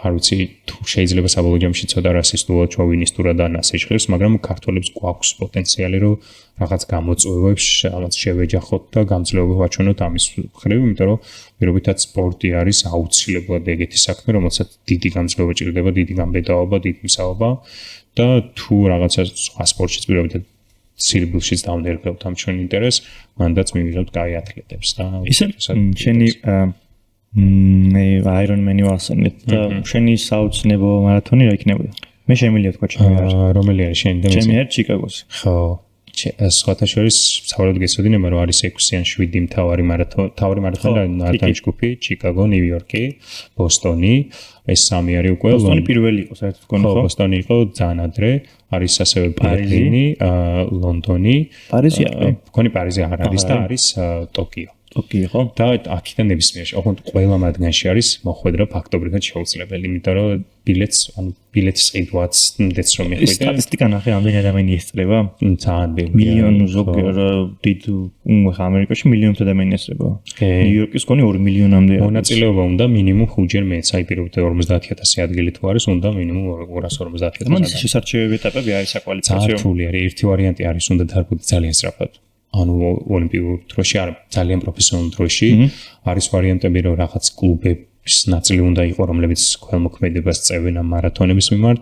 არ ვიცი თუ შეიძლება საბოლოო ჯამში ცოტა რასისტულად ჩოვინისტურად და ასე ჟღერს მაგრამ ქართველებს გვაქვს პოტენციალი რომ რაღაც გამოწვევებს რაღაც შევეჯახოთ და გამძლეობა ვაჩვენოთ ამის მხრივ იმიტომ რომ პირობითად სპორტი არის აუცილებლად ეგეთი საქმე რომელსაც დიდი გამძლეობა ჭირდება დიდი გამბედაობა დიდი მსაობა და თუ რაღაცა სხვა სპორტშიც პირობითად სირბილშიც დავნერგებთ ამ ჩვენ ინტერესს მანდაც მივიღებთ კაი ათლეტებს და ისე შენი მე აირონმენი ვასწავლეთ და შენი საოცნებო მარათონი რა იქნებოდა მე შემიძლია თქვა ჩემი არის რომელი არის შენი და ჩემი არის ჩიკაგოს ხო სხვათა შორის საუბრობთ გესვედინება რომ არის 6 ან 7 მთავარი მარათონი ჯგუფი ჩიკაგო ნიუ-იორკი ბოსტონი ეს სამი არის უკვე ბოსტონი პირველი იყო საერთოდ გქონდა ხო ბოსტონი იყო ძალიან ადრე არის ასევე ბერლინი ლონდონი პარიზი გქონი პარიზი არ არის და არის ტოკიო ტოკიო ხო? და აქედან ნებისმიერში, ოღონდ ყველა მათგანში არის მოხვედრა ფაქტობრივად შეუძლებელი, იმიტომ რომ ბილეთის ყიდვაც დეც რომ მიხვიდე. სტატისტიკა ნახე, ამდენი ადამიანი ესწრება? ძალიან ბევრი. მილიონ ზოგიერთ დიდ ამერიკაში მილიონობით ადამიანი ესწრება. ნიუ-იორკის კონი 2 მილიონამდე. მონაწილეობა უნდა მინიმუმ 5-ჯერ მეც, აი პირობითად 50,000 ადგილი თუ არის, უნდა მინიმუმ 250,000. მან შესარჩევები ეტაპები არის საკვალიფიკაციო. რთული არის. ერთი ვარიანტი არის, უნდა დარბოდი ძალიან სწრაფად. ანუ ოლიმპიურ დროში არ ძალიან პროფესიონალურ დროში არის ვარიანტები, რომ რაღაც კლუბების ნაწილი უნდა იყოს, რომლებიც ქველმოქმედებას წევენ ამ მარათონების მიმართ.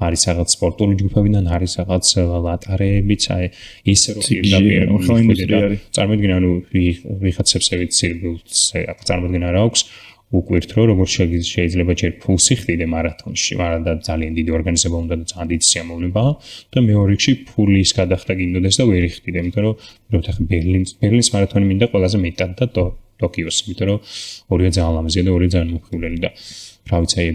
არის რაღაც სპორტული ჯგუფებიდან, არის რაღაც ლატარეებიც, აი ისე რომ პირდაპირ წარმოიდგინე, ანუ ვიღაცებსევით სირბილს წარმოიდგინე რა აქვს. უკვირთ რომ როგორ შეიძლება ჯერ ფულსი ხდიდე მარათონში, მაგრამ და ძალიან დიდი ორგანიზება უნდა და ძალიან დიდი სიამოვნება და მეორე რიგში ფულის გადახდა გინდოდეს და ვერ იხდიდე, იმიტომ რომ როცა ხე ბერლინის მარათონი მინდა ყველაზე მეტად და ტოკიოს, იმიტომ რომ ორივე ძალიან ლამაზია და ორივე ძალიან მოხულელი და რა ვიცი, აი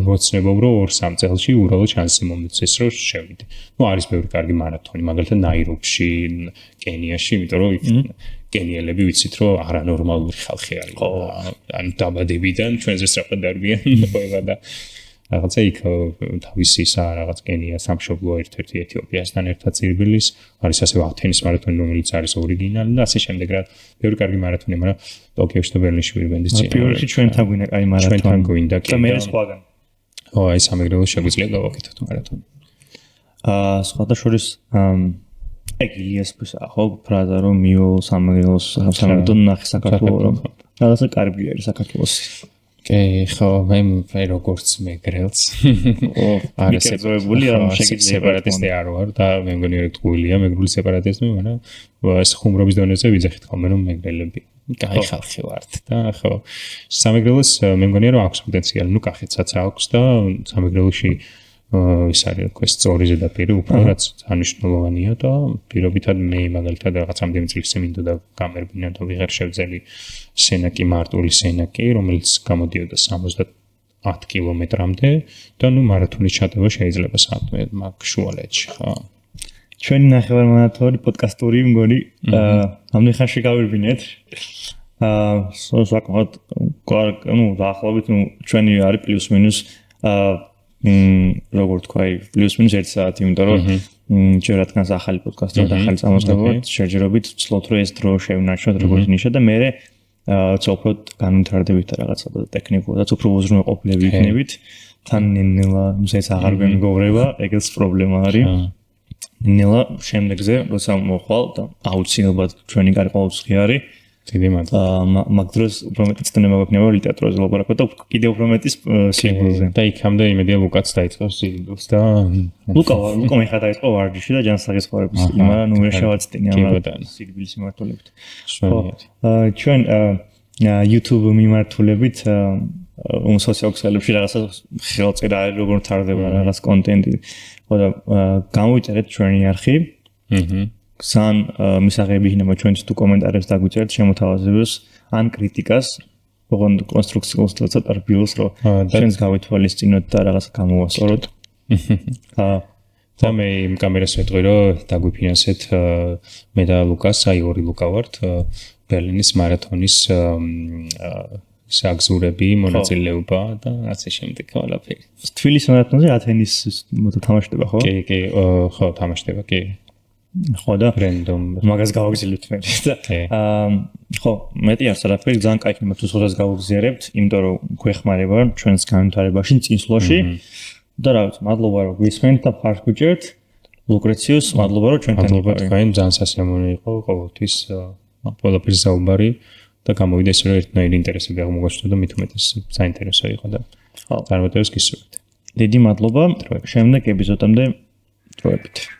როცნებობ რომ 2-3 წელში უბრალოდ შანსი მომეცეს რომ შევიდე. ნუ არის ბევრი კარგი მარათონი, მაგალითად ნაირობში, კენიაში, იმიტომ რომ კენიელები ვიცით რომ არანორმალური ხალხი არის. ანუ დაბადებიდან ჩვენზე სწრაფად დარბიან ყველა და რაღაცა იქ თავისი რაღაც კენია სამშობლო ერთ-ერთი ეთიოპიასთან ერთად ცირბილის არის ასევე ათენის მარათონი, რომელიც არის ორიგინალი და ასე შემდეგ რა ბევრი კარგი მარათონი, მაგრამ ტოკიოში და ბერლინში ვირბენდის წინ. პირველში ჩვენთან გვინდა კაი მარათონი. ჩვენთან გვინდა და მე სხვაგან. აი სამეგრელოს შეგვიძლია გავაკეთოთ მარათონი. სხვა შორის ეგ ილიასფის ხო ფრაზა რომ მიო სამეგრელოს სამეგრელოს ნახე საქართველოს რომ რაღაცა კარგი არის საქართველოსი. ხო, მე როგორც მეგრელს. არა სეპარატისტი არ სეპარატისტი არ ვარ და მე მგონი რომ ტყუილია მეგრული სეპარატიზმი, მაგრამ ეს ხუმრობის დონეზე ვიძახით ხოლმე რომ მეგრელები კაი ხალხი ვართ და ხო სამეგრელოს მე მგონია რომ აქვს პოტენციალი, ნუ კახეთსაც აქვს და სამეგრელოში ის არის ეს სწორი ზედაპირი უფრო რაც ანიშნულოვანია და პირობითად მე მაგალითად რაღაც ამდენი წლის წინ მინდოდა გამერბინა და ვიღარ შევძელი სენაკი მარტული სენაკი რომელიც გამოდიოდა 70 კილომეტრამდე და ნუ მარათონის ჩატება შეიძლება საათმე მაგ შუალედში ხო ჩვენი ნახევარმარათონი პოდკასტური მგონი ამდენ ხანში გავირბინეთ საკმაოდ ნუ დაახლოებით ნუ ჩვენი არის პლუს მინუს როგორ თქვა პლუს მინუს 1 საათი, იმიტომ რომ ჯერ რადგანაც ახალი პოდკასტი და ახალი წამოსწრებით შეჯერობით ვცლოთ რომ ეს დრო შევნარჩუნოთ როგორც ნიშნა და მე ცალფოდ განვითარდებით რაღაცა და ტექნიკურადაც უფრო უზრუნველყოფილები იქნებით თან ნელა მზეც აღარ გვემგობრება ეგეც პრობლემა არის ნელა შემდეგზე როცა მოხვალ და აუცილებლად ჩვენი გარკვეულწი არის დიდი მადლობა. მაგ დროს უფრო მეტი ცდომა გვექნება ლიტერატურაზე ლაპარაკობ და კიდევ უფრო მეტი სირბილზე. და იქამდე იმედია ლუკაც დაიწყოს სირბილს და ლუკა მე დაიწყო ვარჯიში და ჯანსაღისხმოების, მაგრამ ნუ ვერ შევაცდენი ამ სირბილის მიმართულებით. ჩვენ YouTube მიმართულებით სოციალურ ქსელებში რაღაცა ხელწერა არის როგორ თარდება რაღაც კონტენტი. ხო და გამოვიწერეთ ჩვენი არხი. სან მისაღები იქნება ჩვენთვის თუ კომენტარებს დაგვიწერთ შემოთავაზებელს ან კრიტიკას ოღონდ კონსტრუქციულს და წერბილს რომ ჩვენს გავითვალისწინოთ და რაღაცა გამოვასწოროთ. და მე იმ კამერას ვეტყვი რომ დაგვიფინანსეთ მე და ლუკას, აი ორი ლუკა ვართ ბერლინის მარათონის საგზურები, მონაწილეობა და ასე შემდეგ ყველაფერი. თბილისის მარათონზე ათენის თამაშდება ხო? კი, ხო, თამაშდება, კი. ხო და რენდომ მაგას გავაგზავნით მე და ხო მეტი არც არაფერი ძალიან კაი ხმება თუ სხვას გავაგზავნებთ იმიტომ რომ გვეხმარება ჩვენს განვითარებაში წინსვლაში და რა ვიცი მადლობა რომ გვისმენთ და ფარს გვიჭერთ ლუკრეციუს მადლობა რომ ჩვენთან იყავით ძალიან სასიამოვნო იყო ყოველთვის ყველაფერს საუბარი და გამოვიდა ისე რომ ერთნაირი ინტერესები აღმოგვაჩნდა და მით უმეტეს საინტერესო იყო და წარმატებას გისურვებთ დიდი მადლობა შემდეგ ეპიზოდამდე დროებით